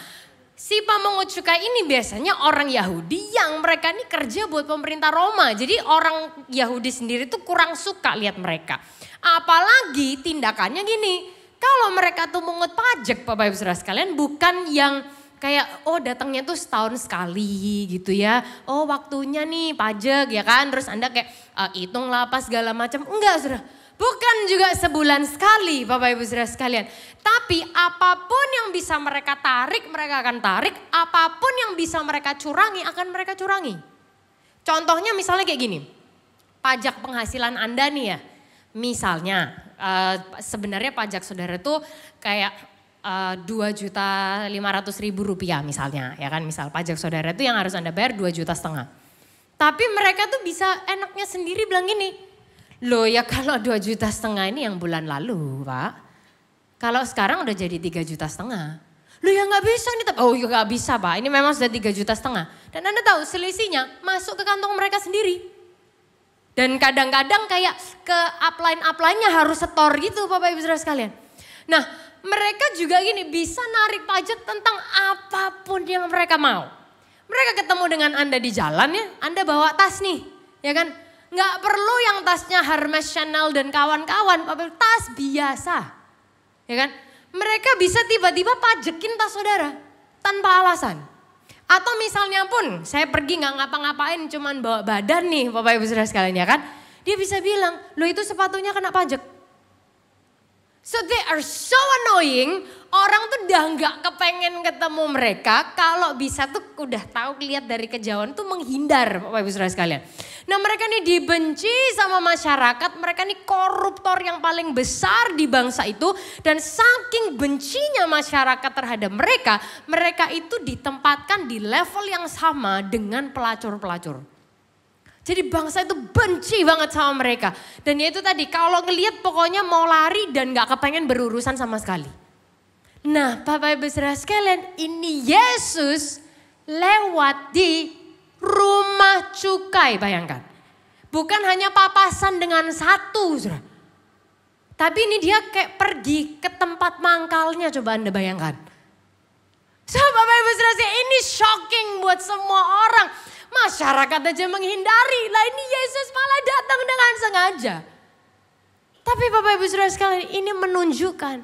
B: si pemungut cukai ini biasanya orang Yahudi yang mereka ini kerja buat pemerintah Roma. Jadi orang Yahudi sendiri tuh kurang suka lihat mereka. Apalagi tindakannya gini, kalau mereka tuh mungut pajak Bapak Ibu Saudara sekalian bukan yang kayak datangnya tuh setahun sekali gitu ya. Oh waktunya nih pajak ya kan. Terus Anda kayak hitunglah apa segala macam. Enggak Saudara. Bukan juga sebulan sekali Bapak Ibu Saudara sekalian. Tapi apapun yang bisa mereka tarik mereka akan tarik. Apapun yang bisa mereka curangi akan mereka curangi. Contohnya misalnya kayak gini. Pajak penghasilan Anda nih ya. Misalnya sebenarnya pajak saudara tuh kayak 2.500.000 rupiah misalnya. Ya kan misal pajak saudara itu yang harus Anda bayar 2,5 juta. Tapi mereka tuh bisa enaknya sendiri bilang gini. Loh ya kalau 2,5 juta ini yang bulan lalu Pak. Kalau sekarang udah jadi 3,5 juta. Loh ya gak bisa nih. Oh ya gak bisa Pak, ini memang sudah 3,5 juta. Dan Anda tahu selisihnya masuk ke kantong mereka sendiri. Dan kadang-kadang kayak ke upline-nya harus setor gitu Bapak Ibu Saudara sekalian. Nah mereka juga gini bisa narik pajak tentang apapun yang mereka mau. Mereka ketemu dengan Anda di jalan ya, Anda bawa tas nih ya kan. Nggak perlu yang tasnya Hermes, Chanel dan kawan-kawan, tas biasa. Ya kan? Mereka bisa tiba-tiba pajekin tas saudara tanpa alasan. Atau misalnya pun saya pergi nggak ngapa-ngapain cuman bawa badan nih Bapak Ibu Saudara sekalian ya kan. Dia bisa bilang, loh itu sepatunya kena pajak. So they are so annoying, orang tuh udah nggak kepengen ketemu mereka. Kalau bisa tuh udah tahu lihat dari kejauhan tuh menghindar Bapak Ibu Saudara sekalian. Nah mereka nih dibenci sama masyarakat, mereka nih koruptor yang paling besar di bangsa itu. Dan saking bencinya masyarakat terhadap mereka, mereka itu ditempatkan di level yang sama dengan pelacur-pelacur. Jadi bangsa itu benci banget sama mereka. Dan ya itu tadi kalau ngelihat pokoknya mau lari dan gak kepengen berurusan sama sekali. Nah Bapak Ibu Saudara sekalian ini Yesus lewat di rumah cukai bayangkan. Bukan hanya papasan dengan satu saudara. Tapi ini dia kayak pergi ke tempat mangkalnya coba Anda bayangkan. So Bapak Ibu Saudara sekalian ini shocking buat semua orang. Masyarakat aja menghindari. Lah ini Yesus malah datang dengan sengaja. Tapi Bapak Ibu Saudara sekalian ini menunjukkan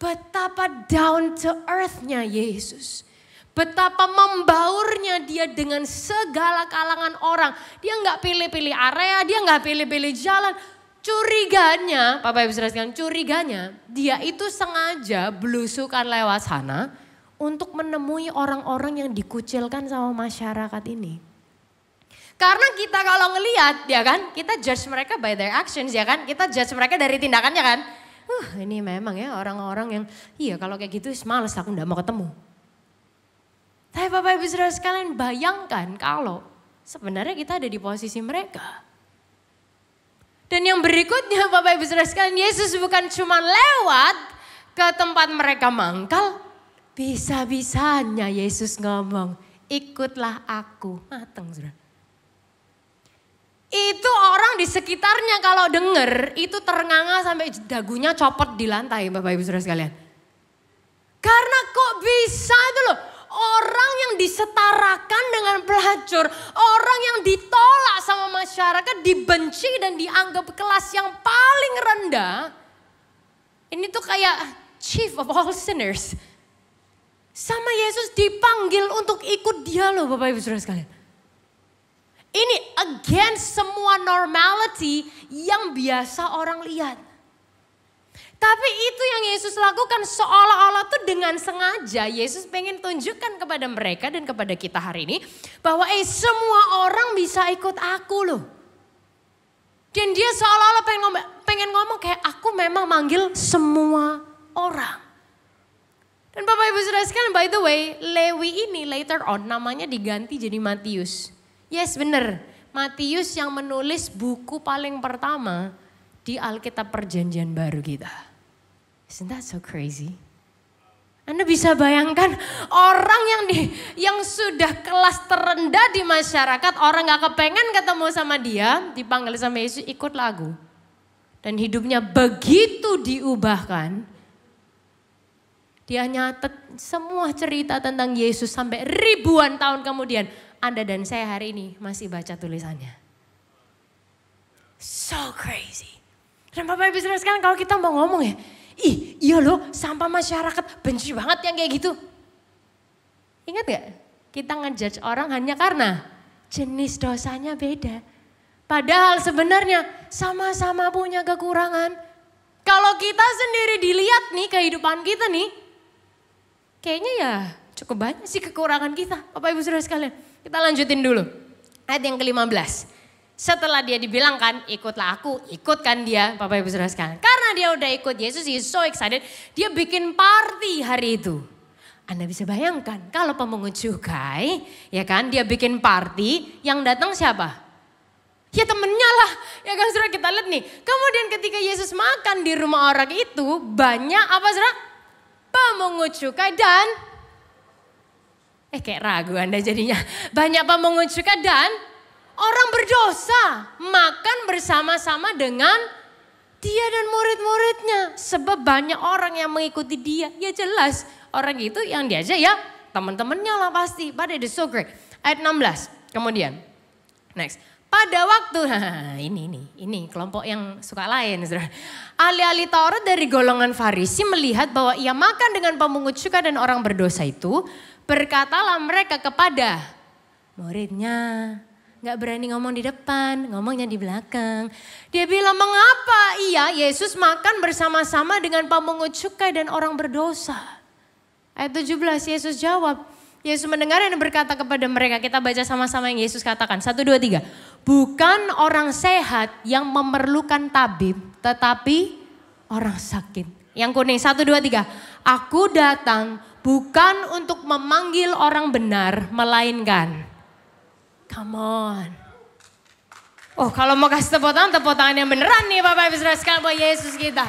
B: betapa down to earth-nya Yesus. Betapa membaurnya dia dengan segala kalangan orang. Dia nggak pilih-pilih area, dia nggak pilih-pilih jalan. Curiganya, Bapak Ibu Saudara sekalian, curiganya dia itu sengaja belusukan lewat sana untuk menemui orang-orang yang dikucilkan sama masyarakat ini. Karena kita kalau ngelihat ya kan, kita judge mereka by their actions ya kan. Kita judge mereka dari tindakannya kan. Ini memang ya orang-orang yang iya kalau kayak gitu males aku gak mau ketemu. Tapi Bapak Ibu Saudara sekalian bayangkan kalau sebenarnya kita ada di posisi mereka. Dan yang berikutnya Bapak Ibu Saudara sekalian, Yesus bukan cuma lewat ke tempat mereka mangkal. Bisa-bisanya Yesus ngomong, ikutlah aku. Mateng saudara. Itu orang di sekitarnya kalau denger itu terenganga sampai dagunya copot di lantai Bapak Ibu Saudara sekalian. Karena kok bisa itu loh. Orang yang disetarakan dengan pelacur. Orang yang ditolak sama masyarakat, dibenci dan dianggap kelas yang paling rendah. Ini tuh kayak chief of all sinners. Sama Yesus dipanggil untuk ikut dia loh Bapak Ibu Saudara sekalian. Ini against semua normality yang biasa orang lihat. Tapi itu yang Yesus lakukan seolah-olah tuh dengan sengaja Yesus pengen tunjukkan kepada mereka dan kepada kita hari ini. Bahwa semua orang bisa ikut aku loh. Dan dia seolah-olah pengen ngomong kayak aku memang manggil semua orang. Dan Bapak Ibu Saudara sekalian, by the way, Lewi ini later on namanya diganti jadi Matius. Yes benar, Matius yang menulis buku paling pertama di Alkitab Perjanjian Baru kita. Isn't that so crazy? Anda bisa bayangkan orang yang sudah kelas terendah di masyarakat, orang gak kepengen ketemu sama dia, dipanggil sama Yesus ikut lagu. Dan hidupnya begitu diubahkan. Dia nyatet semua cerita tentang Yesus sampai ribuan tahun kemudian. Anda dan saya hari ini masih baca tulisannya. So crazy. Dan Bapak Ibu Saudara sekalian, kalau kita mau ngomong ya, iya loh, sampai masyarakat benci banget yang kayak gitu. Ingat gak? Kita ngejudge orang hanya karena jenis dosanya beda. Padahal sebenarnya sama-sama punya kekurangan. Kalau kita sendiri dilihat nih kehidupan kita nih, kayaknya ya cukup banyak sih kekurangan kita. Bapak Ibu Saudara sekalian, kita lanjutin dulu. Ayat yang ke-15. Setelah dia dibilangkan, ikutlah aku, ikutkan dia, Bapak Ibu Saudara sekalian. Karena dia udah ikut Yesus, he is so excited. Dia bikin party hari itu. Anda bisa bayangkan kalau pemungut cukai, ya kan, dia bikin party, yang datang siapa? Ya temennya lah, ya kan saudara, kita lihat nih. Kemudian ketika Yesus makan di rumah orang itu, banyak apa saudara? Pemungut cukai dan, kayak ragu Anda jadinya. Banyak pemungut cukai dan orang berdosa makan bersama-sama dengan dia dan murid-muridnya. Sebab banyak orang yang mengikuti dia, ya jelas orang itu yang diajak ya teman-temannya lah pasti. But it is so great. Ayat 16 kemudian, next. Pada waktu, ini kelompok yang suka lain. Ahli-ahli Taurat dari golongan Farisi melihat bahwa ia makan dengan pemungut cukai dan orang berdosa itu. Berkatalah mereka kepada muridnya, gak berani ngomong di depan, ngomongnya di belakang. Dia bilang, mengapa Yesus makan bersama-sama dengan pemungut cukai dan orang berdosa? Ayat 17 Yesus jawab. Yesus mendengar dan berkata kepada mereka, kita baca sama-sama yang Yesus katakan. 1, 2, 3. Bukan orang sehat yang memerlukan tabib, tetapi orang sakit. Yang kuning 1, 2, 3. Aku datang bukan untuk memanggil orang benar, melainkan. Come on. Oh, kalau mau kasih tepuk tangan yang beneran nih Bapak Ibu Saudara sekalian buat Yesus kita.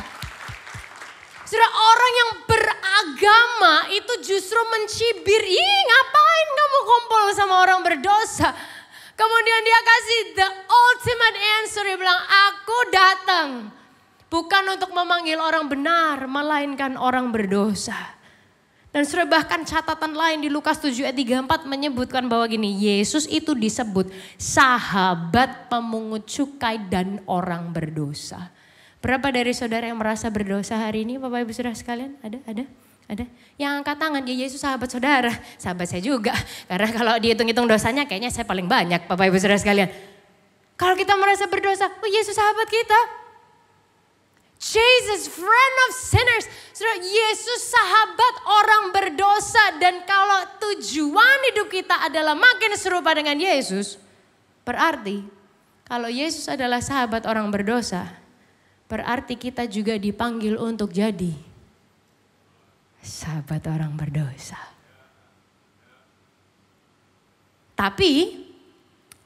B: Saudara, orang yang beragama itu justru mencibir, ngapain kamu kumpul sama orang berdosa. Kemudian dia kasih the ultimate answer, dia bilang, aku datang bukan untuk memanggil orang benar, melainkan orang berdosa. Dan saudara, bahkan catatan lain di Lukas 7 ayat 34 menyebutkan bahwa gini, Yesus itu disebut sahabat pemungut cukai dan orang berdosa. Berapa dari saudara yang merasa berdosa hari ini Bapak Ibu Saudara sekalian? Ada? Yang angkat tangan, ya Yesus sahabat saudara. Sahabat saya juga. Karena kalau dihitung-hitung dosanya kayaknya saya paling banyak Bapak Ibu Saudara sekalian. Kalau kita merasa berdosa, Yesus sahabat kita. Jesus, friend of sinners. Saudara, Yesus sahabat orang berdosa. Dan kalau tujuan hidup kita adalah makin serupa dengan Yesus. Berarti kalau Yesus adalah sahabat orang berdosa, berarti kita juga dipanggil untuk jadi sahabat orang berdosa. Tapi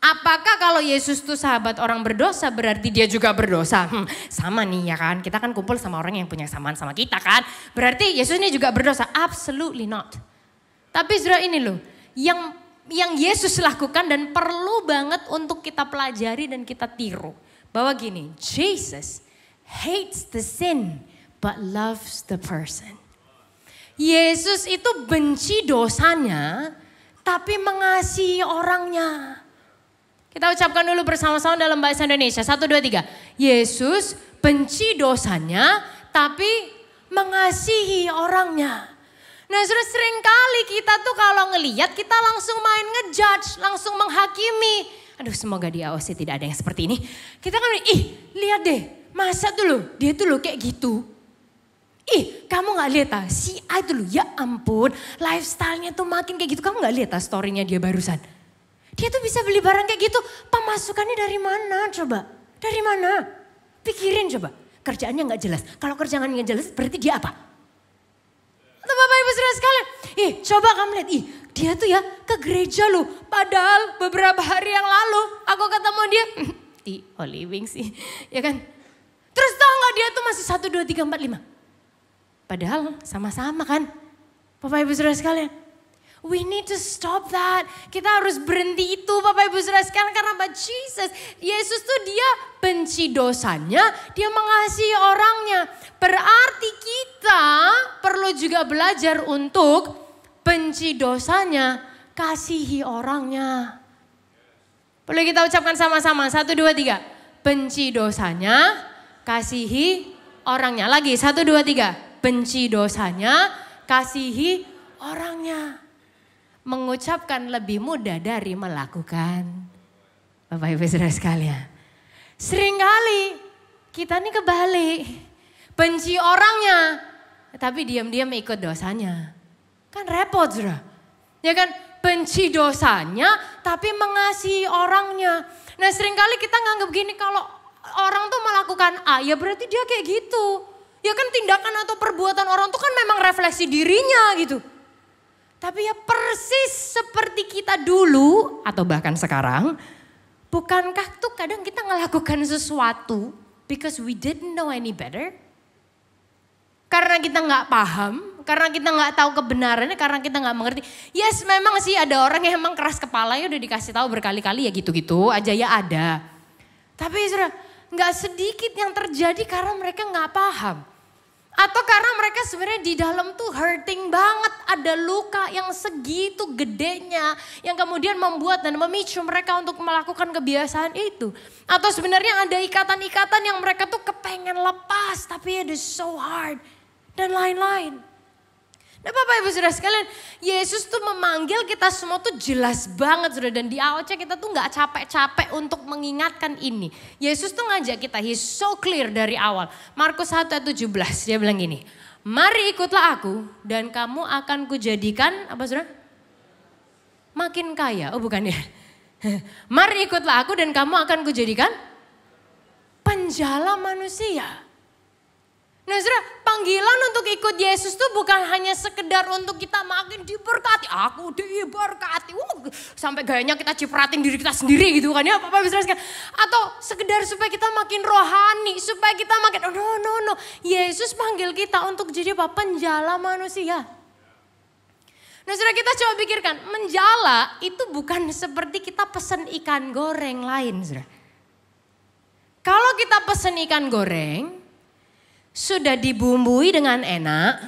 B: apakah kalau Yesus itu sahabat orang berdosa berarti dia juga berdosa? Sama nih ya kan, kita kan kumpul sama orang yang punya kesamaan sama kita kan. Berarti Yesus ini juga berdosa? Absolutely not. Tapi saudara ini loh, yang Yesus lakukan dan perlu banget untuk kita pelajari dan kita tiru. Bahwa gini, Jesus hates the sin but loves the person. Yesus itu benci dosanya tapi mengasihi orangnya. Kita ucapkan dulu bersama-sama dalam bahasa Indonesia. 1, 2, 3. Yesus benci dosanya tapi mengasihi orangnya. Nah saudara, seringkali kita tuh kalau ngelihat kita langsung main ngejudge, langsung menghakimi. Aduh, semoga di AOC tidak ada yang seperti ini. Kita kan lihat deh. Masa tuh loh, dia tuh loh kayak gitu. Kamu gak lihat si A itu loh, ya ampun. Lifestyle-nya tuh makin kayak gitu. Kamu gak lihat story-nya dia barusan. Dia tuh bisa beli barang kayak gitu. Pemasukannya dari mana coba? Dari mana? Pikirin coba. Kerjaannya gak jelas. Kalau kerjaannya gak jelas berarti dia apa? Tuh Bapak Ibu Saudara sekalian. Coba kamu lihat. Dia tuh ya ke gereja loh. Padahal beberapa hari yang lalu aku ketemu dia. Di Holy Wings sih. Ya kan? Terus tau gak dia tuh masih 1, 2, 3, 4, 5. Padahal sama-sama kan. Bapak Ibu Saudara sekalian. We need to stop that. Kita harus berhenti itu Bapak Ibu Saudara saudara sekalian, karena but Jesus, Yesus tuh dia benci dosanya, dia mengasihi orangnya. Berarti kita perlu juga belajar untuk benci dosanya, kasihi orangnya. Boleh kita ucapkan sama-sama, 1, 2, 3. Benci dosanya, kasihi orangnya. Lagi, 1, 2, 3. Benci dosanya, kasihi orangnya. Mengucapkan lebih mudah dari melakukan. Bapak Ibu Saudara sekalian. Seringkali kita nih kebalik. Benci orangnya, tapi diam-diam ikut dosanya. Kan repot, Saudara. Ya kan? Benci dosanya tapi mengasihi orangnya. Nah, seringkali kita nganggap gini, kalau orang tuh melakukan A, ya berarti dia kayak gitu. Ya kan, tindakan atau perbuatan orang tuh kan memang refleksi dirinya gitu. Tapi ya persis seperti kita dulu atau bahkan sekarang, bukankah tuh kadang kita ngelakukan sesuatu because we didn't know any better? Karena kita nggak paham, karena kita nggak tahu kebenarannya, karena kita nggak mengerti. Yes, memang sih ada orang yang emang keras kepala, ya udah dikasih tahu berkali-kali ya gitu-gitu aja ya ada. Tapi saudara, nggak sedikit yang terjadi karena mereka nggak paham. Atau karena mereka sebenarnya di dalam tuh hurting banget, ada luka yang segitu gedenya yang kemudian membuat dan memicu mereka untuk melakukan kebiasaan itu. Atau sebenarnya ada ikatan-ikatan yang mereka tuh kepengen lepas tapi it is so hard dan lain-lain. Nah, Bapak Ibu Saudara sekalian, Yesus tuh memanggil kita semua tuh jelas banget Saudara. Dan di awalnya kita tuh gak capek-capek untuk mengingatkan ini. Yesus tuh ngajak kita, he's so clear dari awal. Markus 1:17 dia bilang gini, mari ikutlah aku dan kamu akan kujadikan, apa Saudara? Makin kaya, oh bukan ya. Mari ikutlah aku dan kamu akan kujadikan penjala manusia. Nah saudara, panggilan untuk ikut Yesus tuh bukan hanya sekedar untuk kita makin diberkati. Aku diberkati. Sampai gayanya kita cipratin diri kita sendiri gitu kan ya Bapak Ibu Saudara. Atau sekedar supaya kita makin rohani. Supaya kita makin, no. Yesus panggil kita untuk jadi apa? Penjala manusia. Nah saudara, kita coba pikirkan. Menjala itu bukan seperti kita pesen ikan goreng lain saudara. Kalau kita pesen ikan goreng, sudah dibumbui dengan enak,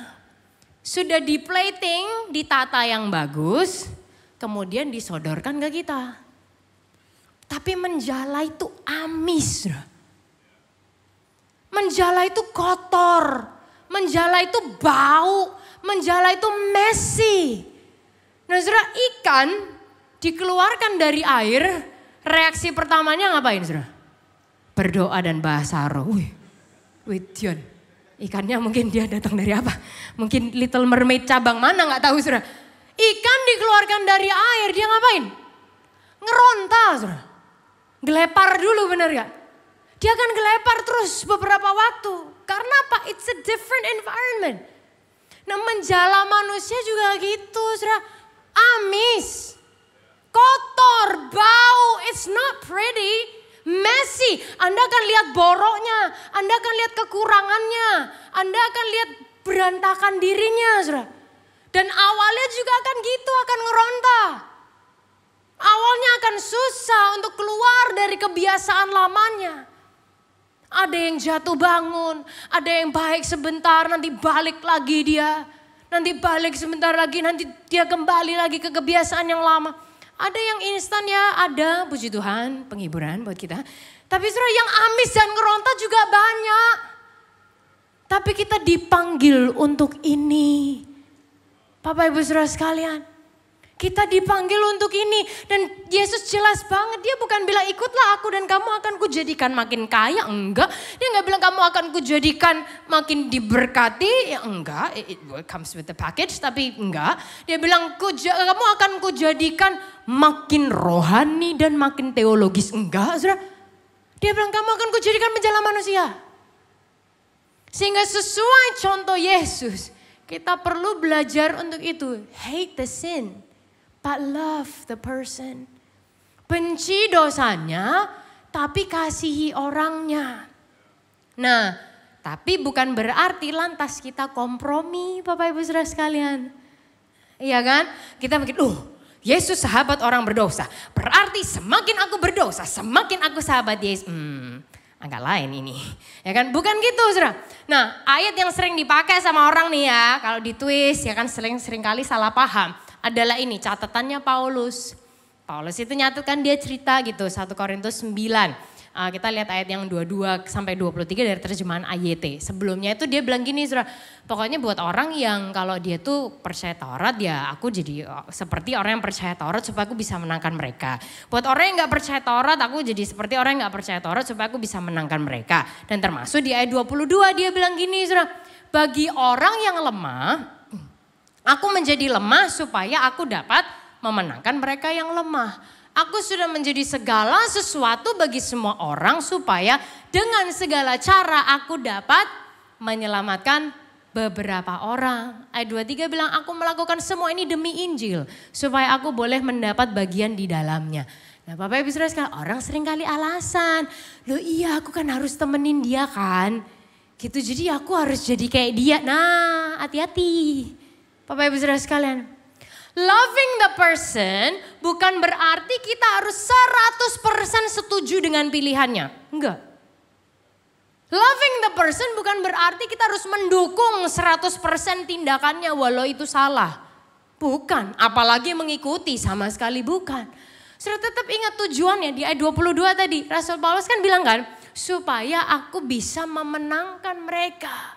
B: sudah di plating, ditata yang bagus, kemudian disodorkan ke kita. Tapi menjala itu amis. Menjala itu kotor, menjala itu bau, menjala itu messy. Nah saudara, ikan dikeluarkan dari air, reaksi pertamanya ngapain saudara? Berdoa dan bahasa roh. Wih, Dion. Ikannya mungkin dia datang dari apa? Mungkin Little Mermaid cabang mana gak tahu saudara. Ikan dikeluarkan dari air, dia ngapain? Ngeronta saudara. Gelepar dulu bener gak? Dia akan gelepar terus beberapa waktu. Karena apa? It's a different environment. Nah menjala manusia juga gitu saudara. Amis, kotor, bau, it's not pretty. Messy, Anda akan lihat boroknya, Anda akan lihat kekurangannya, Anda akan lihat berantakan dirinya, saudara. Dan awalnya juga akan gitu, akan ngeronta. Awalnya akan susah untuk keluar dari kebiasaan lamanya. Ada yang jatuh bangun, ada yang baik sebentar, nanti balik lagi dia. Nanti balik sebentar lagi, nanti dia kembali lagi ke kebiasaan yang lama. Ada yang instan ya, ada puji Tuhan, penghiburan buat kita. Tapi saudara, yang amis dan ngeronta juga banyak. Tapi kita dipanggil untuk ini. Bapak Ibu Saudara sekalian, kita dipanggil untuk ini. Dan Yesus jelas banget, dia bukan bilang ikutlah aku dan kamu akan kujadikan makin kaya, enggak. Dia enggak bilang kamu akan kujadikan makin diberkati, ya enggak. It comes with the package, tapi enggak. Dia bilang kamu akan kujadikan makin rohani dan makin teologis, enggak saudara. Dia bilang kamu akan kujadikan penjala manusia. Sehingga sesuai contoh Yesus, kita perlu belajar untuk itu. Hate the sin, but love the person. Benci dosanya, tapi kasihi orangnya. Nah, tapi bukan berarti lantas kita kompromi Bapak Ibu Saudara sekalian. Iya kan? Kita mikir, Yesus sahabat orang berdosa. Berarti semakin aku berdosa, semakin aku sahabat Yesus. Agak lain ini. Ya kan? Bukan gitu, Saudara. Nah, ayat yang sering dipakai sama orang nih ya, kalau ditwist ya kan sering kali salah paham. Adalah ini catatannya Paulus. Paulus itu nyatukan dia cerita gitu, 1 Korintus 9. Kita lihat ayat yang 22 sampai 23 dari terjemahan AYT. Sebelumnya itu dia bilang gini, Saudara, pokoknya buat orang yang kalau dia tuh percaya Taurat ya aku jadi seperti orang yang percaya Taurat supaya aku bisa menangkan mereka. Buat orang yang gak percaya Taurat aku jadi seperti orang yang gak percaya Taurat supaya aku bisa menangkan mereka. Dan termasuk di ayat 22 dia bilang gini, Saudara, bagi orang yang lemah, aku menjadi lemah supaya aku dapat memenangkan mereka yang lemah. Aku sudah menjadi segala sesuatu bagi semua orang supaya dengan segala cara aku dapat menyelamatkan beberapa orang. Ayat 23 bilang aku melakukan semua ini demi Injil supaya aku boleh mendapat bagian di dalamnya. Nah Bapak Ibu Saudara sekalian, orang sering kali alasan, loh iya aku kan harus temenin dia kan. Gitu jadi aku harus jadi kayak dia. Nah hati-hati Bapak Ibu Saudara sekalian. Loving the person bukan berarti kita harus 100% setuju dengan pilihannya. Enggak. Loving the person bukan berarti kita harus mendukung 100% tindakannya walau itu salah. Bukan, apalagi mengikuti sama sekali bukan. Sudah tetap ingat tujuannya di ayat 22 tadi. Rasul Paulus kan bilang kan, supaya aku bisa memenangkan mereka.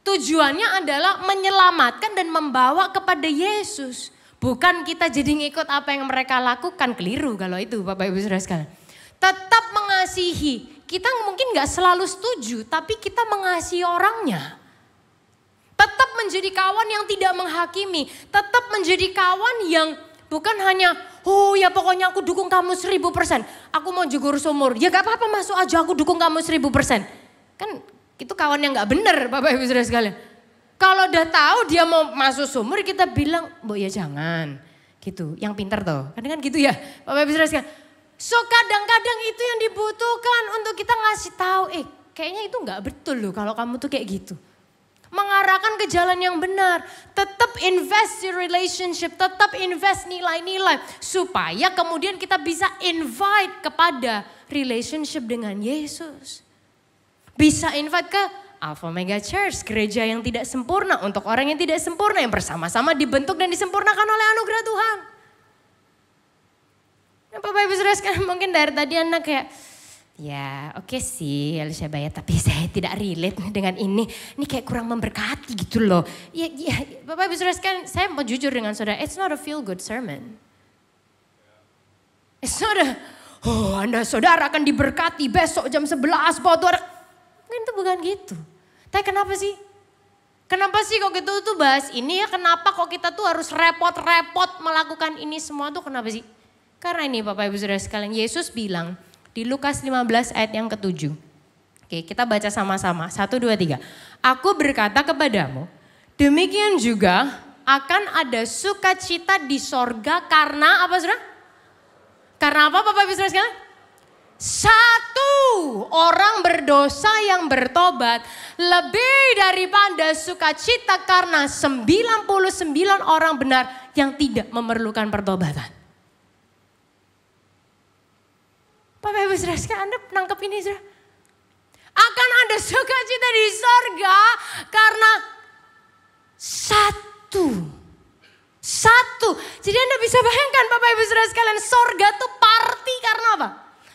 B: Tujuannya adalah menyelamatkan dan membawa kepada Yesus. Bukan kita jadi ngikut apa yang mereka lakukan. Keliru kalau itu Bapak Ibu Saudara sekalian. Tetap mengasihi. Kita mungkin gak selalu setuju tapi kita mengasihi orangnya. Tetap menjadi kawan yang tidak menghakimi. Tetap menjadi kawan yang bukan hanya oh ya pokoknya aku dukung kamu 1000%. Aku mau jegur sumur. Ya gak apa-apa masuk aja aku dukung kamu 1000%. Kan itu kawan yang gak benar Bapak Ibu Saudara sekalian. Kalau udah tahu dia mau masuk sumur kita bilang, "Bu ya jangan." Gitu, yang pintar tuh. Kan gitu ya Bapak Ibu Saudara sekalian. So kadang-kadang itu yang dibutuhkan untuk kita ngasih tahu, kayaknya itu gak betul loh kalau kamu tuh kayak gitu. Mengarahkan ke jalan yang benar. Tetap invest di relationship, tetap invest nilai-nilai. Supaya kemudian kita bisa invite kepada relationship dengan Yesus. Bisa invite ke Alpha Omega Church, gereja yang tidak sempurna untuk orang yang tidak sempurna yang bersama-sama dibentuk dan disempurnakan oleh anugerah Tuhan. Nah, Bapak Ibu Saudara sekalian mungkin dari tadi anak kayak ya oke sih Elizabeth tapi saya tidak relate dengan ini. Ini kayak kurang memberkati gitu loh. Ya Bapak Ibu Saudara sekalian saya mau jujur dengan saudara, it's not a feel good sermon. It's not a Anda saudara akan diberkati besok jam 11 bawa tuh mungkin itu bukan gitu. Tapi kenapa sih? Kenapa sih kok gitu tuh bahas ini ya? Kenapa kok kita tuh harus repot-repot melakukan ini semua tuh kenapa sih? Karena ini Bapak Ibu Saudara sekalian Yesus bilang di Lukas 15 ayat yang ke-7. Oke kita baca sama-sama. 1, 2, 3. Aku berkata kepadamu demikian juga akan ada sukacita di sorga karena apa Saudara? Karena apa Bapak Ibu Saudara sekalian? 1 orang berdosa yang bertobat lebih daripada sukacita karena 99 orang benar yang tidak memerlukan pertobatan. Bapak Ibu Saudara sekalian Anda menangkap ini Saudara. Akan ada sukacita di sorga karena 1. Jadi Anda bisa bayangkan Bapak Ibu Saudara sekalian sorga tuh party karena apa?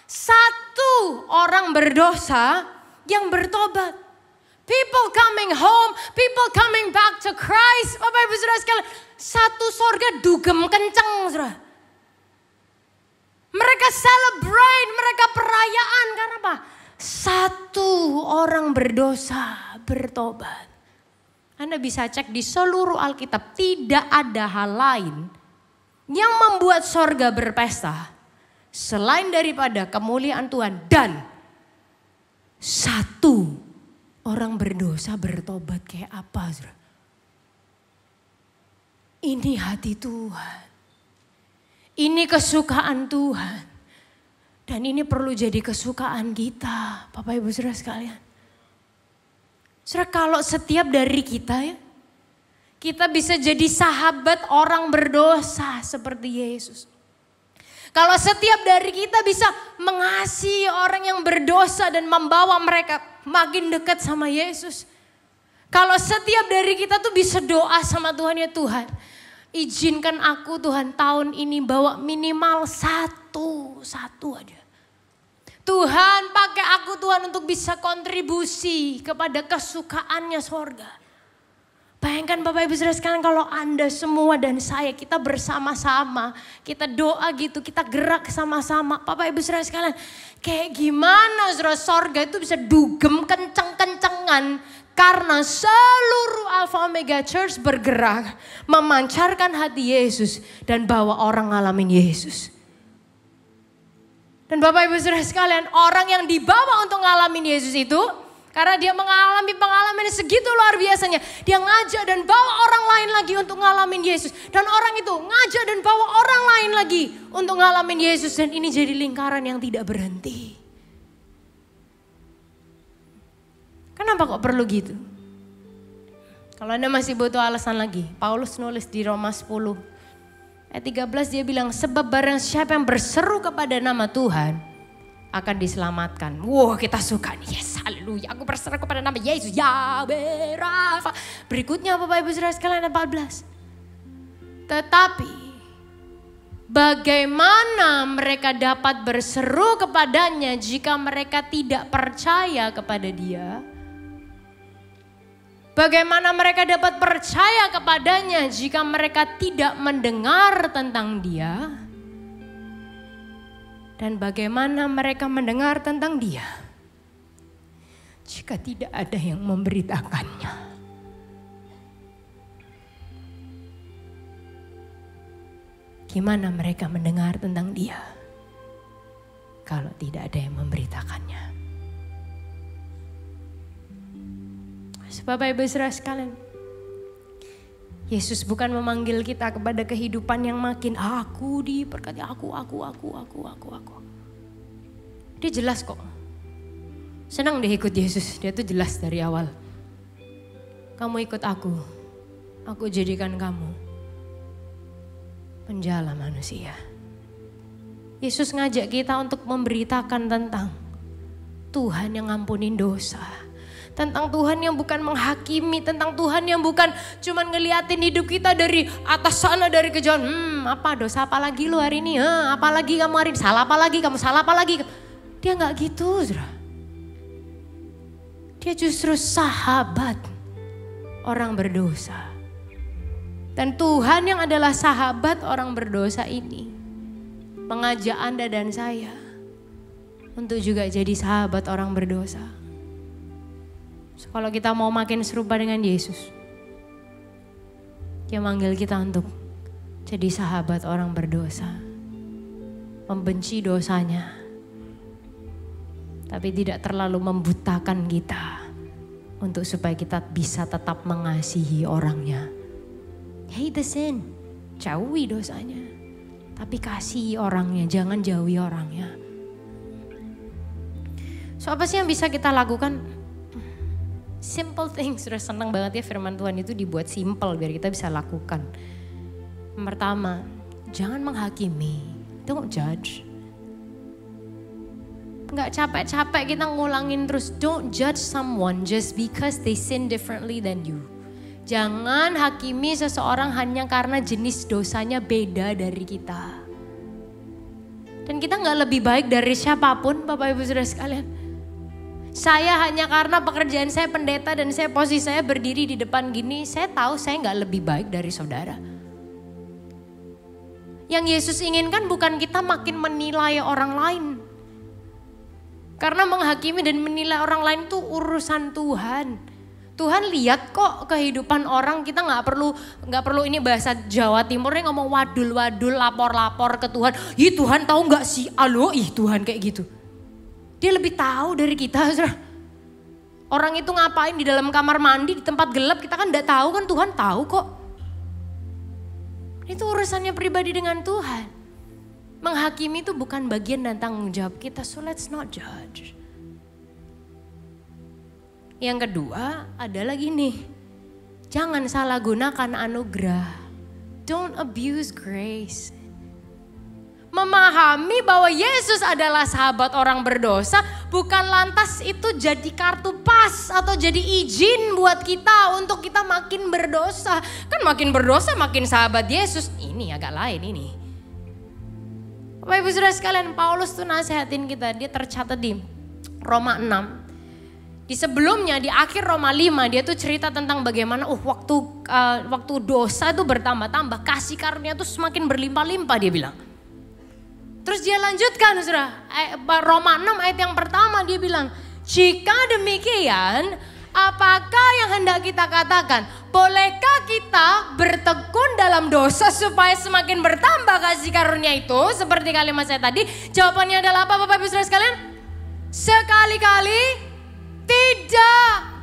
B: 1 orang berdosa yang bertobat. People coming home, people coming back to Christ. Bapak Ibu Saudara sekalian, 1 sorga dugem kenceng Saudara. Mereka celebrate, mereka perayaan karena apa? 1 orang berdosa bertobat. Anda bisa cek di seluruh Alkitab tidak ada hal lain yang membuat sorga berpesta. Selain daripada kemuliaan Tuhan dan 1 orang berdosa bertobat kayak apa Saudara? Ini hati Tuhan. Ini kesukaan Tuhan. Dan ini perlu jadi kesukaan kita Bapak Ibu Saudara sekalian. Saudara kalau setiap dari kita ya, Kita bisa jadi sahabat orang berdosa seperti Yesus. Kalau setiap dari kita bisa mengasihi orang yang berdosa dan membawa mereka makin dekat sama Yesus. Kalau setiap dari kita tuh bisa doa sama Tuhan, ya Tuhan, izinkan aku Tuhan tahun ini bawa minimal satu aja. Tuhan pakai aku Tuhan untuk bisa kontribusi kepada kesukaannya sorga. Bayangkan Bapak Ibu Saudara sekalian, kalau Anda semua dan saya kita bersama-sama, kita doa gitu, kita gerak sama-sama. Bapak Ibu Saudara sekalian, kayak gimana saudara sorga itu bisa dugem kenceng-kencengan. Karena seluruh Alpha Omega Church bergerak memancarkan hati Yesus dan bawa orang ngalamin Yesus. Dan Bapak Ibu Saudara sekalian, orang yang dibawa untuk ngalamin Yesus itu, karena dia mengalami pengalaman yang segitu luar biasanya, dia ngajak dan bawa orang lain lagi untuk ngalamin Yesus. Dan orang itu ngajak dan bawa orang lain lagi untuk ngalamin Yesus. Dan ini jadi lingkaran yang tidak berhenti. Kenapa kok perlu gitu? Kalau Anda masih butuh alasan lagi, Paulus nulis di Roma 10 ayat 13 dia bilang, sebab barang siapa yang berseru kepada nama Tuhan akan diselamatkan. Wah, kita suka nih, yes, haleluya, aku berseru kepada nama Yesus, Yahweh Rafa. Berikutnya Bapak Ibu Saudara sekalian 14. Tetapi bagaimana mereka dapat berseru kepadanya jika mereka tidak percaya kepada Dia? Bagaimana mereka dapat percaya kepadanya jika mereka tidak mendengar tentang Dia? Dan bagaimana mereka mendengar tentang Dia jika tidak ada yang memberitakannya? Gimana mereka mendengar tentang Dia kalau tidak ada yang memberitakannya? Bapak Ibu Saudara sekalian, Yesus bukan memanggil kita kepada kehidupan yang makin aku diberkati, aku. Dia jelas kok. Senang deh ikut Yesus, dia tuh jelas dari awal. Kamu ikut aku jadikan kamu penjala manusia. Yesus ngajak kita untuk memberitakan tentang Tuhan yang ngampunin dosa. Tentang Tuhan yang bukan menghakimi, tentang Tuhan yang bukan cuman ngeliatin hidup kita dari atas sana, dari kejauhan. Apa dosa apa lagi lu hari ini? Apa lagi kamu hari ini? Salah apa lagi? Kamu salah apa lagi? Dia gak gitu, saudara. Dia justru sahabat orang berdosa. Dan Tuhan yang adalah sahabat orang berdosa ini mengajak Anda dan saya untuk juga jadi sahabat orang berdosa. So, kalau kita mau makin serupa dengan Yesus, Dia manggil kita untuk jadi sahabat orang berdosa. Membenci dosanya, tapi tidak terlalu membutakan kita untuk supaya kita bisa tetap mengasihi orangnya. Hate the sin, jauhi dosanya, tapi kasihi orangnya, jangan jauhi orangnya. So apa sih yang bisa kita lakukan? Simple things, sudah senang banget ya firman Tuhan itu dibuat simple biar kita bisa lakukan. Yang pertama, jangan menghakimi, don't judge. Gak capek-capek kita ngulangin terus, don't judge someone just because they sin differently than you. Jangan hakimi seseorang hanya karena jenis dosanya beda dari kita. Dan kita gak lebih baik dari siapapun Bapak Ibu Saudara sekalian. Saya hanya karena pekerjaan saya pendeta dan saya posisi saya berdiri di depan gini, saya tahu saya gak lebih baik dari saudara. Yang Yesus inginkan bukan kita makin menilai orang lain. Karena menghakimi dan menilai orang lain itu urusan Tuhan. Tuhan lihat kok kehidupan orang, kita nggak perlu ini bahasa Jawa Timurnya ngomong wadul-wadul, lapor-lapor ke Tuhan. Ih Tuhan tahu nggak sih, alo ih Tuhan kayak gitu. Dia lebih tahu dari kita. Orang itu ngapain di dalam kamar mandi di tempat gelap kita kan nggak tahu kan, Tuhan tahu kok. Itu urusannya pribadi dengan Tuhan. Menghakimi itu bukan bagian dan tanggung jawab kita, so let's not judge. Yang kedua adalah gini, Jangan salah gunakan anugerah. Don't abuse grace. Memahami bahwa Yesus adalah sahabat orang berdosa bukan lantas itu jadi kartu pas atau jadi izin buat kita untuk kita makin berdosa. Kan makin berdosa makin sahabat Yesus. Ini agak lain ini. Bapak Ibu Saudara sekalian, Paulus tuh nasihatin kita, dia tercatat di Roma 6. Di sebelumnya di akhir Roma 5 dia tuh cerita tentang bagaimana waktu dosa itu bertambah-tambah, kasih karunia tuh semakin berlimpah-limpah dia bilang. Terus dia lanjutkan saudara, Roma 6 ayat yang pertama dia bilang, jika demikian apakah yang hendak kita katakan? Bolehkah kita bertekun dalam dosa supaya semakin bertambah kasih karunia itu? Seperti kalimat saya tadi, jawabannya adalah apa Bapak Ibu Saudara sekalian? Sekali-kali tidak.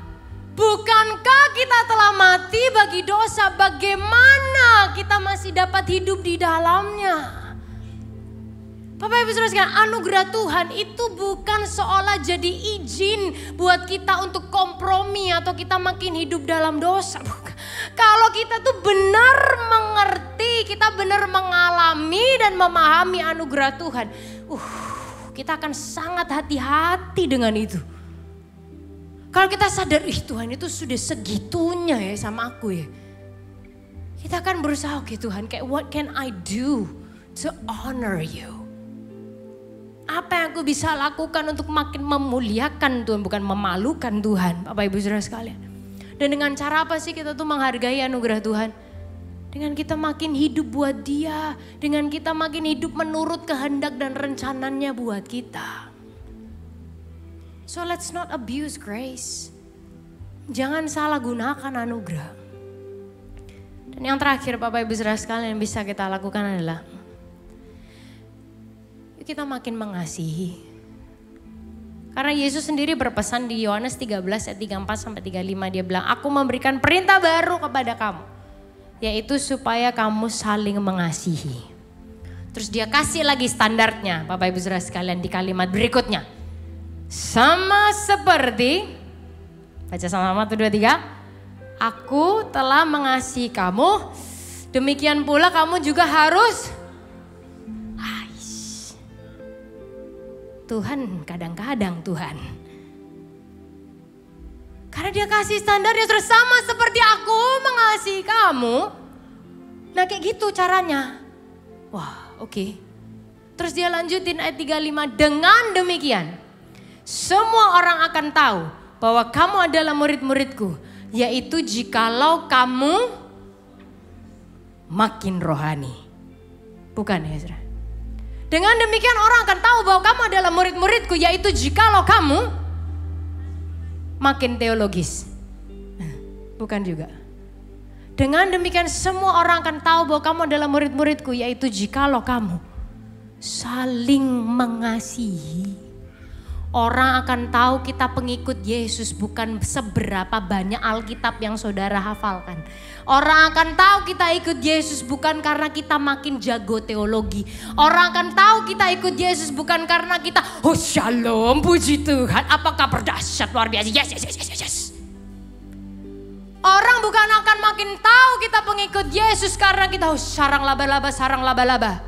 B: Bukankah kita telah mati bagi dosa? Bagaimana kita masih dapat hidup di dalamnya? Bapak Ibu Saudara sekalian, anugerah Tuhan itu bukan seolah jadi izin buat kita untuk kompromi atau kita makin hidup dalam dosa. Bukan. Kalau kita tuh benar mengerti, kita benar mengalami dan memahami anugerah Tuhan, kita akan sangat hati-hati dengan itu. Kalau kita sadar, Tuhan itu sudah segitunya ya sama aku ya. Kita akan berusaha, oke Tuhan, kayak what can I do to honor you? Apa yang aku bisa lakukan untuk makin memuliakan Tuhan, bukan memalukan Tuhan, Bapak Ibu Saudara sekalian. Dan dengan cara apa sih kita tuh menghargai anugerah Tuhan? Dengan kita makin hidup buat Dia, dengan kita makin hidup menurut kehendak dan rencananya buat kita. So let's not abuse grace. Jangan salah gunakan anugerah. Dan yang terakhir Bapak Ibu Saudara sekalian yang bisa kita lakukan adalah kita makin mengasihi. Karena Yesus sendiri berpesan di Yohanes 13 ayat 34 sampai 35 dia bilang, aku memberikan perintah baru kepada kamu, yaitu supaya kamu saling mengasihi. Terus dia kasih lagi standarnya Bapak Ibu Saudara sekalian di kalimat berikutnya. Sama seperti, baca sama-sama 1, 2, 3. Aku telah mengasihi kamu, demikian pula kamu juga harus. Tuhan kadang-kadang Tuhan. Karena dia kasih standarnya terus sama seperti aku mengasihi kamu. Nah kayak gitu caranya. Wah oke. Terus dia lanjutin ayat 35. Dengan demikian semua orang akan tahu bahwa kamu adalah murid-muridku. Yaitu jikalau kamu makin rohani. Bukan ya saudara? Dengan demikian orang akan tahu bahwa kamu adalah murid-muridku, yaitu jikalau kamu makin teologis. Bukan juga. Dengan demikian semua orang akan tahu bahwa kamu adalah murid-muridku, yaitu jikalau kamu saling mengasihi. Orang akan tahu kita pengikut Yesus bukan seberapa banyak Alkitab yang saudara hafalkan. Orang akan tahu kita ikut Yesus bukan karena kita makin jago teologi. Orang akan tahu kita ikut Yesus bukan karena kita, oh shalom puji Tuhan, apakah berdahsyat luar biasa, yes yes yes yes yes. Orang bukan akan makin tahu kita pengikut Yesus karena kita, oh sarang laba-laba, sarang laba-laba.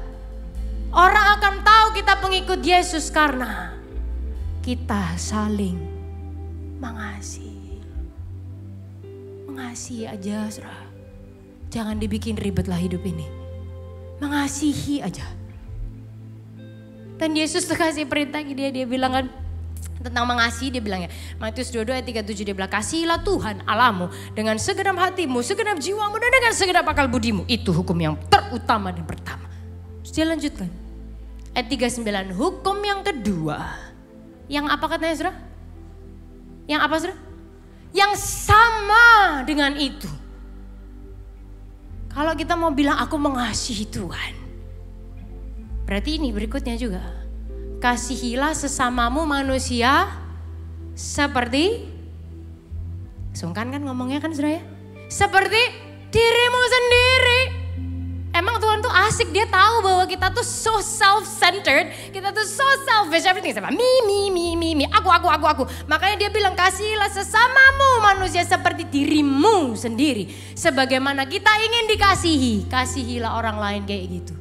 B: Orang akan tahu kita pengikut Yesus karena kita saling mengasihi. Mengasihi aja saudara. Jangan dibikin ribet lah hidup ini. Mengasihi aja. Dan Yesus tuh kasih perintah dia bilang kan tentang mengasihi, dia bilang ya. Matius 22 ayat 37 dia bilang, kasihilah Tuhan Allahmu dengan segenap hatimu, segenap jiwamu dan dengan segenap akal budimu. Itu hukum yang terutama dan pertama. Terus dia lanjutkan. Ayat 39, hukum yang kedua. Yang apa katanya saudara? Yang apa saudara? Yang sama dengan itu. Kalau kita mau bilang aku mengasihi Tuhan. Berarti ini berikutnya juga. Kasihilah sesamamu manusia seperti. Sungkan kan ngomongnya kan saudara ya? Seperti dirimu sendiri. Emang Tuhan tuh
D: asik, dia tahu bahwa kita tuh so self-centered, kita tuh so selfish, everything sama me, aku. Makanya dia bilang kasihilah sesamamu manusia seperti dirimu sendiri. Sebagaimana kita ingin dikasihi, kasihilah orang lain kayak gitu.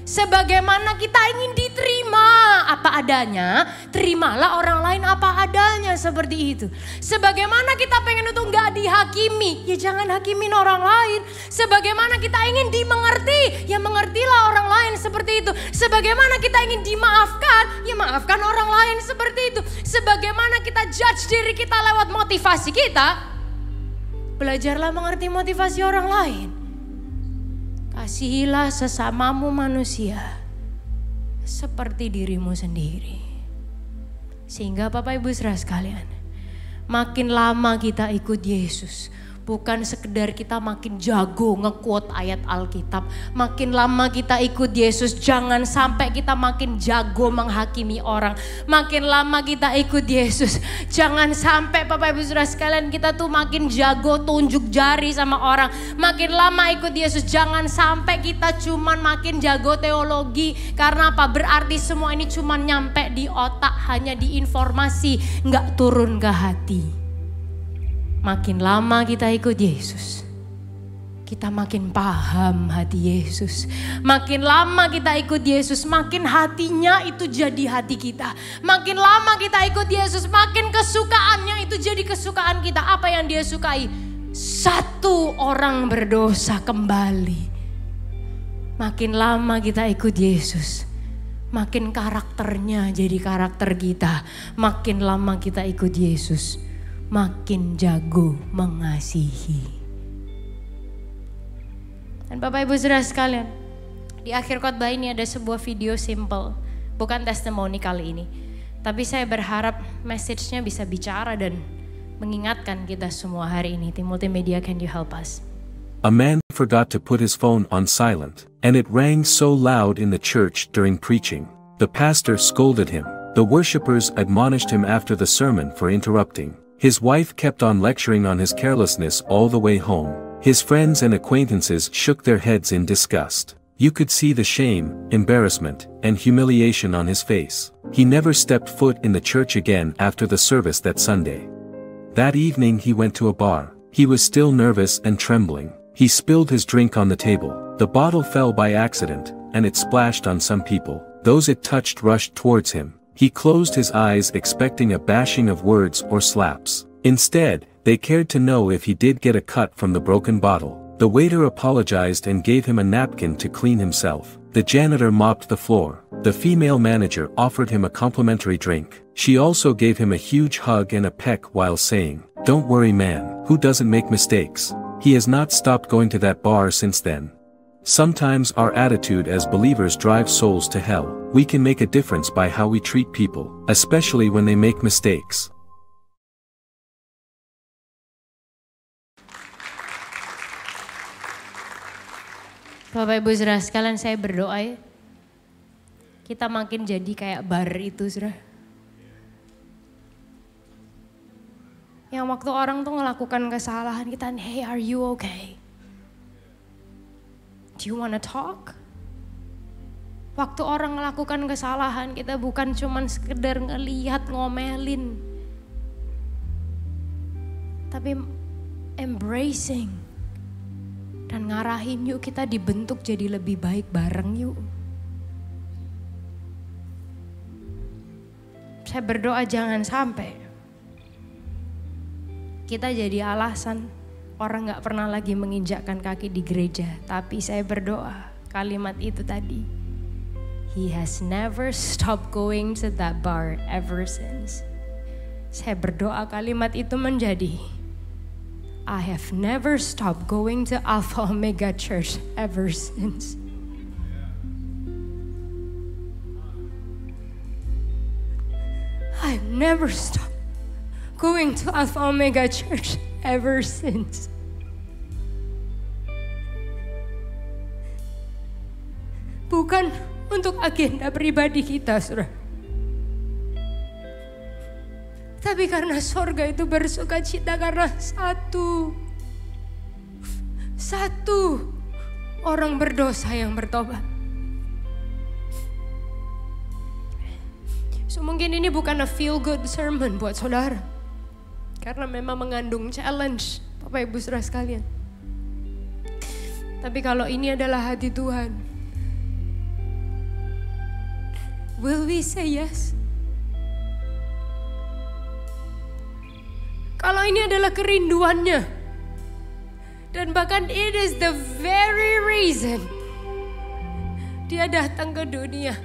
D: Sebagaimana kita ingin diterima apa adanya, terimalah orang lain apa adanya, seperti itu. Sebagaimana kita pengen untuk gak dihakimi, ya jangan hakimin orang lain. Sebagaimana kita ingin dimengerti, ya mengertilah orang lain seperti itu. Sebagaimana kita ingin dimaafkan, ya maafkan orang lain seperti itu. Sebagaimana kita judge diri kita lewat motivasi kita, belajarlah mengerti motivasi orang lain. Kasihilah sesamamu manusia seperti dirimu sendiri. Sehingga Bapak Ibu Saudara sekalian, makin lama kita ikut Yesus, bukan sekedar kita makin jago nge-quote ayat Alkitab. Makin lama kita ikut Yesus, jangan sampai kita makin jago menghakimi orang. Makin lama kita ikut Yesus, jangan sampai Bapak Ibu Saudara sekalian kita tuh makin jago tunjuk jari sama orang. Makin lama ikut Yesus, jangan sampai kita cuman makin jago teologi. Karena apa? Berarti semua ini cuman nyampe di otak, hanya di informasi, gak turun ke hati. Makin lama kita ikut Yesus, kita makin paham hati Yesus. Makin lama kita ikut Yesus, makin hatinya itu jadi hati kita. Makin lama kita ikut Yesus, makin kesukaannya itu jadi kesukaan kita. Apa yang dia sukai? Satu orang berdosa kembali. Makin lama kita ikut Yesus, makin karakternya jadi karakter kita. Makin lama kita ikut Yesus, makin jago mengasihi. Dan Bapak Ibu Saudara sekalian, di akhir khotbah ini ada sebuah video simple, bukan testimoni kali ini, tapi saya berharap message-nya bisa bicara dan mengingatkan kita semua hari ini. Tim multimedia, can you help us?
F: A man forgot to put his phone on silent, and it rang so loud in the church during preaching. The pastor scolded him. The worshippers admonished him after the sermon for interrupting. His wife kept on lecturing on his carelessness all the way home. His friends and acquaintances shook their heads in disgust. You could see the shame, embarrassment, and humiliation on his face. He never stepped foot in the church again after the service that Sunday. That evening he went to a bar. He was still nervous and trembling. He spilled his drink on the table. The bottle fell by accident, and it splashed on some people. Those it touched rushed towards him. He closed his eyes expecting a bashing of words or slaps. Instead, they cared to know if he did get a cut from the broken bottle. The waiter apologized and gave him a napkin to clean himself. The janitor mopped the floor. The female manager offered him a complimentary drink. She also gave him a huge hug and a peck while saying, "Don't worry, man, who doesn't make mistakes?" He has not stopped going to that bar since then. Sometimes our attitude as believers drives souls to hell. We can make a difference by how we treat people, especially when they make mistakes.
D: Bapak Ibu Saudara sekalian, saya berdoa ya, kita makin jadi kayak bar itu, Saudara. Yang waktu orang tuh ngelakukan kesalahan, kita, hey, are you okay? Do you wanna talk? Waktu orang melakukan kesalahan, kita bukan cuman sekedar ngelihat, ngomelin, tapi embracing dan ngarahin, yuk kita dibentuk jadi lebih baik bareng yuk. Saya berdoa jangan sampai kita jadi alasan orang gak pernah lagi menginjakkan kaki di gereja. Tapi saya berdoa kalimat itu tadi, he has never stopped going to that bar ever since. Saya berdoa kalimat itu menjadi, I have never stopped going to Alpha Omega Church ever since. I've never stopped going to Alpha Omega Church ever since. Bukan untuk agenda pribadi kita, Saudara. Tapi karena sorga itu bersuka cita karena satu
B: orang berdosa yang bertobat. So mungkin ini bukan a feel good sermon buat saudara, karena memang mengandung challenge Bapak Ibu Saudara sekalian. Tapi kalau ini adalah hati Tuhan, will we say yes? Kalau ini adalah kerinduannya, dan bahkan it is the very reason dia datang ke dunia.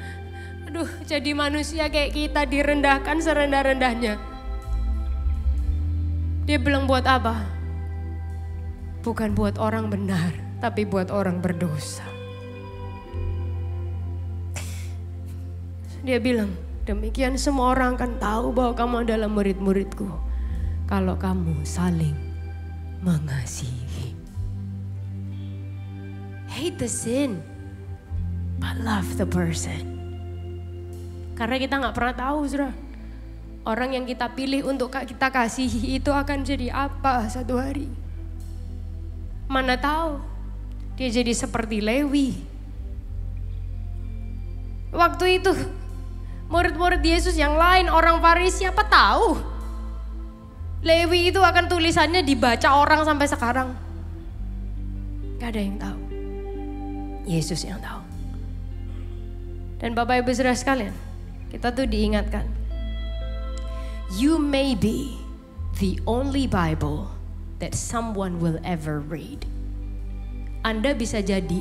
B: Aduh, jadi manusia kayak kita, direndahkan serendah-rendahnya. Dia bilang buat apa? Bukan buat orang benar, tapi buat orang berdosa. Dia bilang, demikian semua orang akan tahu bahwa kamu adalah murid-muridku, kalau kamu saling mengasihi. Hate the sin, but love the person. Karena kita gak pernah tahu, saudara, orang yang kita pilih untuk kita kasihi itu akan jadi apa satu hari. Mana tahu dia jadi seperti Lewi. Waktu itu murid-murid Yesus yang lain, orang Farisi, apa tahu Lewi itu akan tulisannya dibaca orang sampai sekarang. Gak ada yang tahu, Yesus yang tahu. Dan Bapak Ibu Saudara sekalian, kita tuh diingatkan, you may be the only Bible that someone will ever read. Anda bisa jadi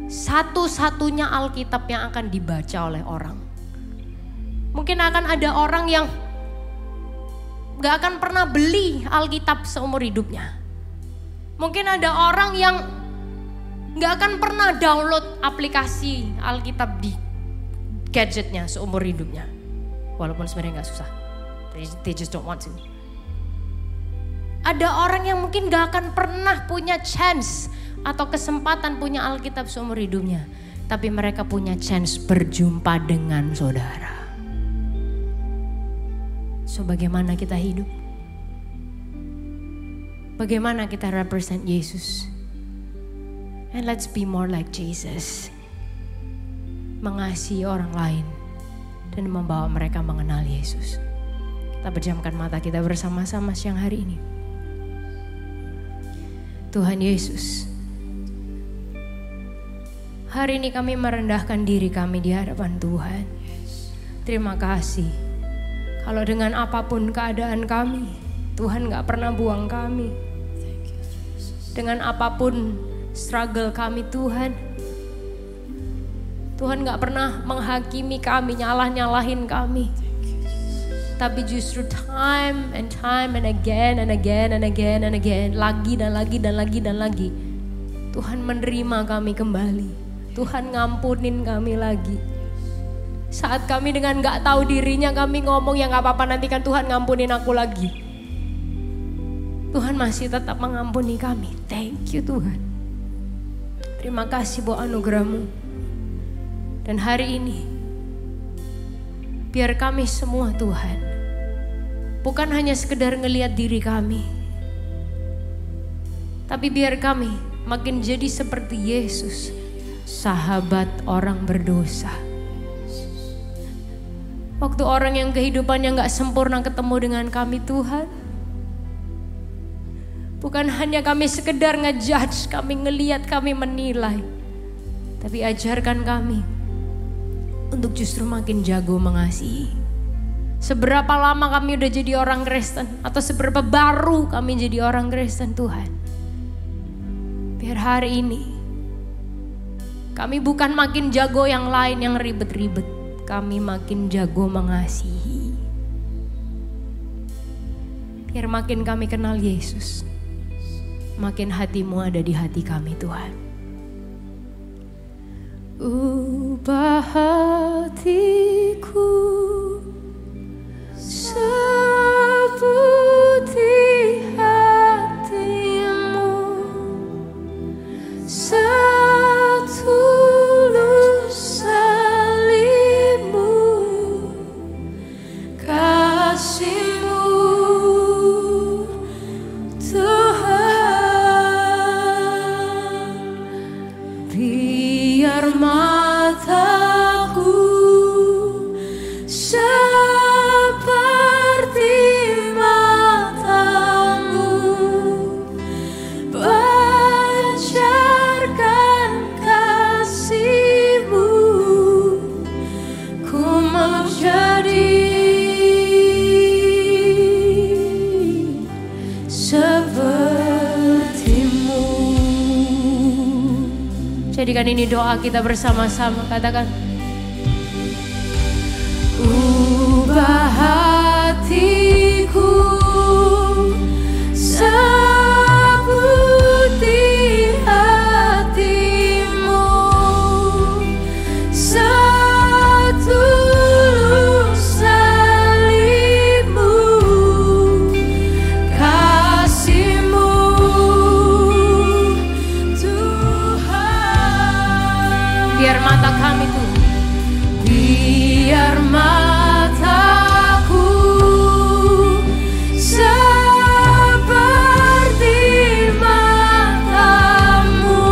B: satu-satunya Alkitab yang akan dibaca oleh orang. Mungkin akan ada orang yang gak akan pernah beli Alkitab seumur hidupnya. Mungkin ada orang yang gak akan pernah download aplikasi Alkitab di gadgetnya seumur hidupnya. Walaupun sebenarnya gak susah, they just don't want to. Ada orang yang mungkin gak akan pernah punya chance atau kesempatan punya Alkitab seumur hidupnya, tapi mereka punya chance berjumpa dengan saudara. So bagaimana kita hidup? Bagaimana kita represent Yesus? And let's be more like Jesus. Mengasihi orang lain dan membawa mereka mengenal Yesus. Kita pejamkan mata kita bersama-sama siang hari ini. Tuhan Yesus, hari ini kami merendahkan diri kami di hadapan Tuhan. Terima kasih. Kalau dengan apapun keadaan kami, Tuhan gak pernah buang kami. Dengan apapun struggle kami, Tuhan gak pernah menghakimi kami, nyalah-nyalahin kami. Tapi justru time and again and again and again and again, lagi dan lagi dan lagi dan lagi, Tuhan menerima kami kembali. Tuhan ngampunin kami lagi. Saat kami dengan gak tahu dirinya kami ngomong, ya gak apa-apa, nanti kan Tuhan ngampunin aku lagi. Tuhan masih tetap mengampuni kami. Thank you Tuhan. Terima kasih buat anugerah-Mu. Dan hari ini, biar kami semua Tuhan, bukan hanya sekedar ngelihat diri kami, tapi biar kami makin jadi seperti Yesus, sahabat orang berdosa. Waktu orang yang kehidupannya gak sempurna ketemu dengan kami Tuhan, bukan hanya kami sekedar ngejudge, kami ngelihat, kami menilai, tapi ajarkan kami untuk justru makin jago mengasihi. Seberapa lama kami udah jadi orang Kristen, atau seberapa baru kami jadi orang Kristen Tuhan, biar hari ini kami bukan makin jago yang lain yang ribet-ribet, kami makin jago mengasihi. Biar makin kami kenal Yesus, makin hati-Mu ada di hati kami Tuhan. Ubah hatiku seperti hati-Mu, setulus salib-Mu, kasih-Mu Tuhan. jadikan ini doa kita bersama-sama. Katakan, ubah hatiku seperti hatimu, setulus salibmu, kasihmu Tuhan. Biar mata kami tuh, biar mataku seperti matamu,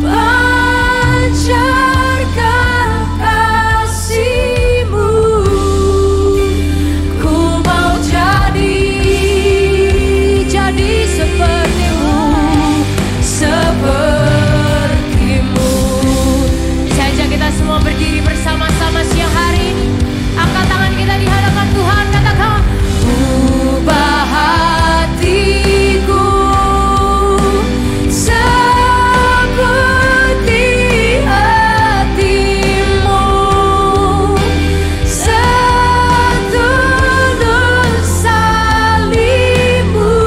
B: pancarkan kasihmu. Ku mau jadi sepertimu, sepertimu. Saya ajak kita semua berdiri bersama-sama siang hari ini. Angkat tangan kita di hadapan Tuhan, katakan, ubah hatiku seperti hatimu, setulus salibmu,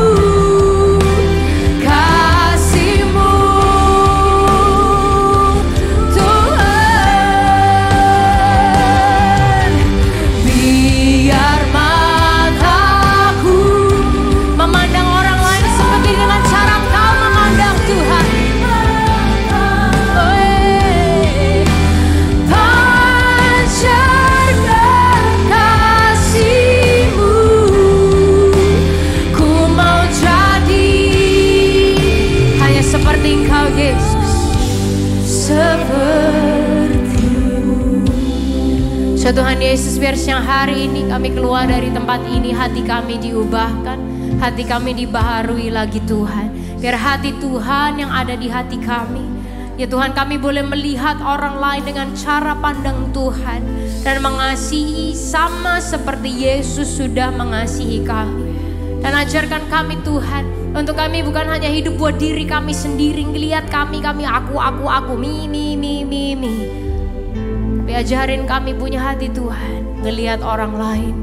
B: kasihmu Tuhan. Biar mataku memandang orang lain seperti dengan cara Kau memandang Tuhan. Pancarkan kasihmu. Ku mau jadi hanya seperti Engkau Yesus, sepertimu. So Tuhan Yesus, biar siang hari ini kami keluar dari tempat ini, hati kami diubahkan, hati kami dibaharui lagi Tuhan. Biar hati Tuhan yang ada di hati kami, ya Tuhan, kami boleh melihat orang lain dengan cara pandang Tuhan dan mengasihi sama seperti Yesus sudah mengasihi kami. Dan ajarkan kami Tuhan, untuk kami bukan hanya hidup buat diri kami sendiri, ngelihat kami aku, mi. Tapi ajarin kami punya hati Tuhan, ngelihat orang lain,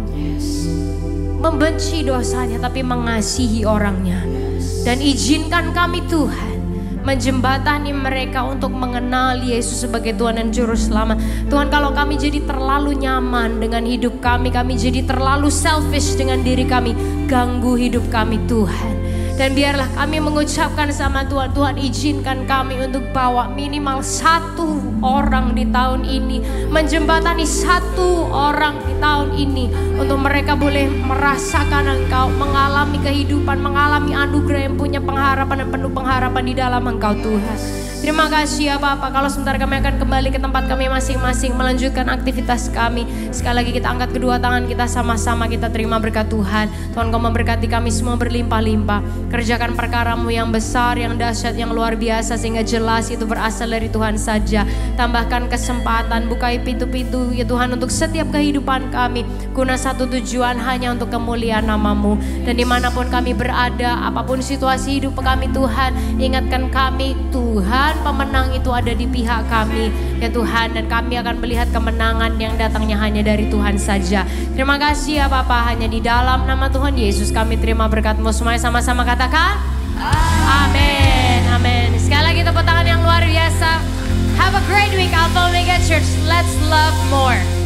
B: membenci dosanya tapi mengasihi orangnya. Dan izinkan kami Tuhan menjembatani mereka untuk mengenal Yesus sebagai Tuhan dan Juru Selamat. Tuhan, kalau kami jadi terlalu nyaman dengan hidup kami jadi terlalu selfish dengan diri kami, ganggu hidup kami Tuhan. Dan biarlah kami mengucapkan sama Tuhan, Tuhan izinkan kami untuk bawa minimal satu orang di tahun ini, menjembatani satu orang di tahun ini, untuk mereka boleh merasakan Engkau, mengalami kehidupan, mengalami anugerah yang punya pengharapan dan penuh pengharapan di dalam Engkau Tuhan. Terima kasih ya Bapak. Kalau sebentar kami akan kembali ke tempat kami masing-masing, melanjutkan aktivitas kami. Sekali lagi kita angkat kedua tangan kita, sama-sama kita terima berkat Tuhan. Tuhan, Kau memberkati kami semua berlimpah-limpah. Kerjakan perkara-Mu yang besar, yang dahsyat, yang luar biasa, sehingga jelas itu berasal dari Tuhan saja. Tambahkan kesempatan, bukai pintu-pintu ya Tuhan untuk setiap kehidupan kami, guna satu tujuan, hanya untuk kemuliaan nama-Mu. Dan dimanapun kami berada, apapun situasi hidup kami Tuhan, ingatkan kami Tuhan, pemenang itu ada di pihak kami ya Tuhan, dan kami akan melihat kemenangan yang datangnya hanya dari Tuhan saja. Terima kasih ya Bapa, hanya di dalam nama Tuhan Yesus kami terima berkat-Mu. Semuanya sama-sama katakan amin, amin. Sekali lagi tepuk tangan yang luar biasa. Have a great week Alpha Omega Church. Let's love more.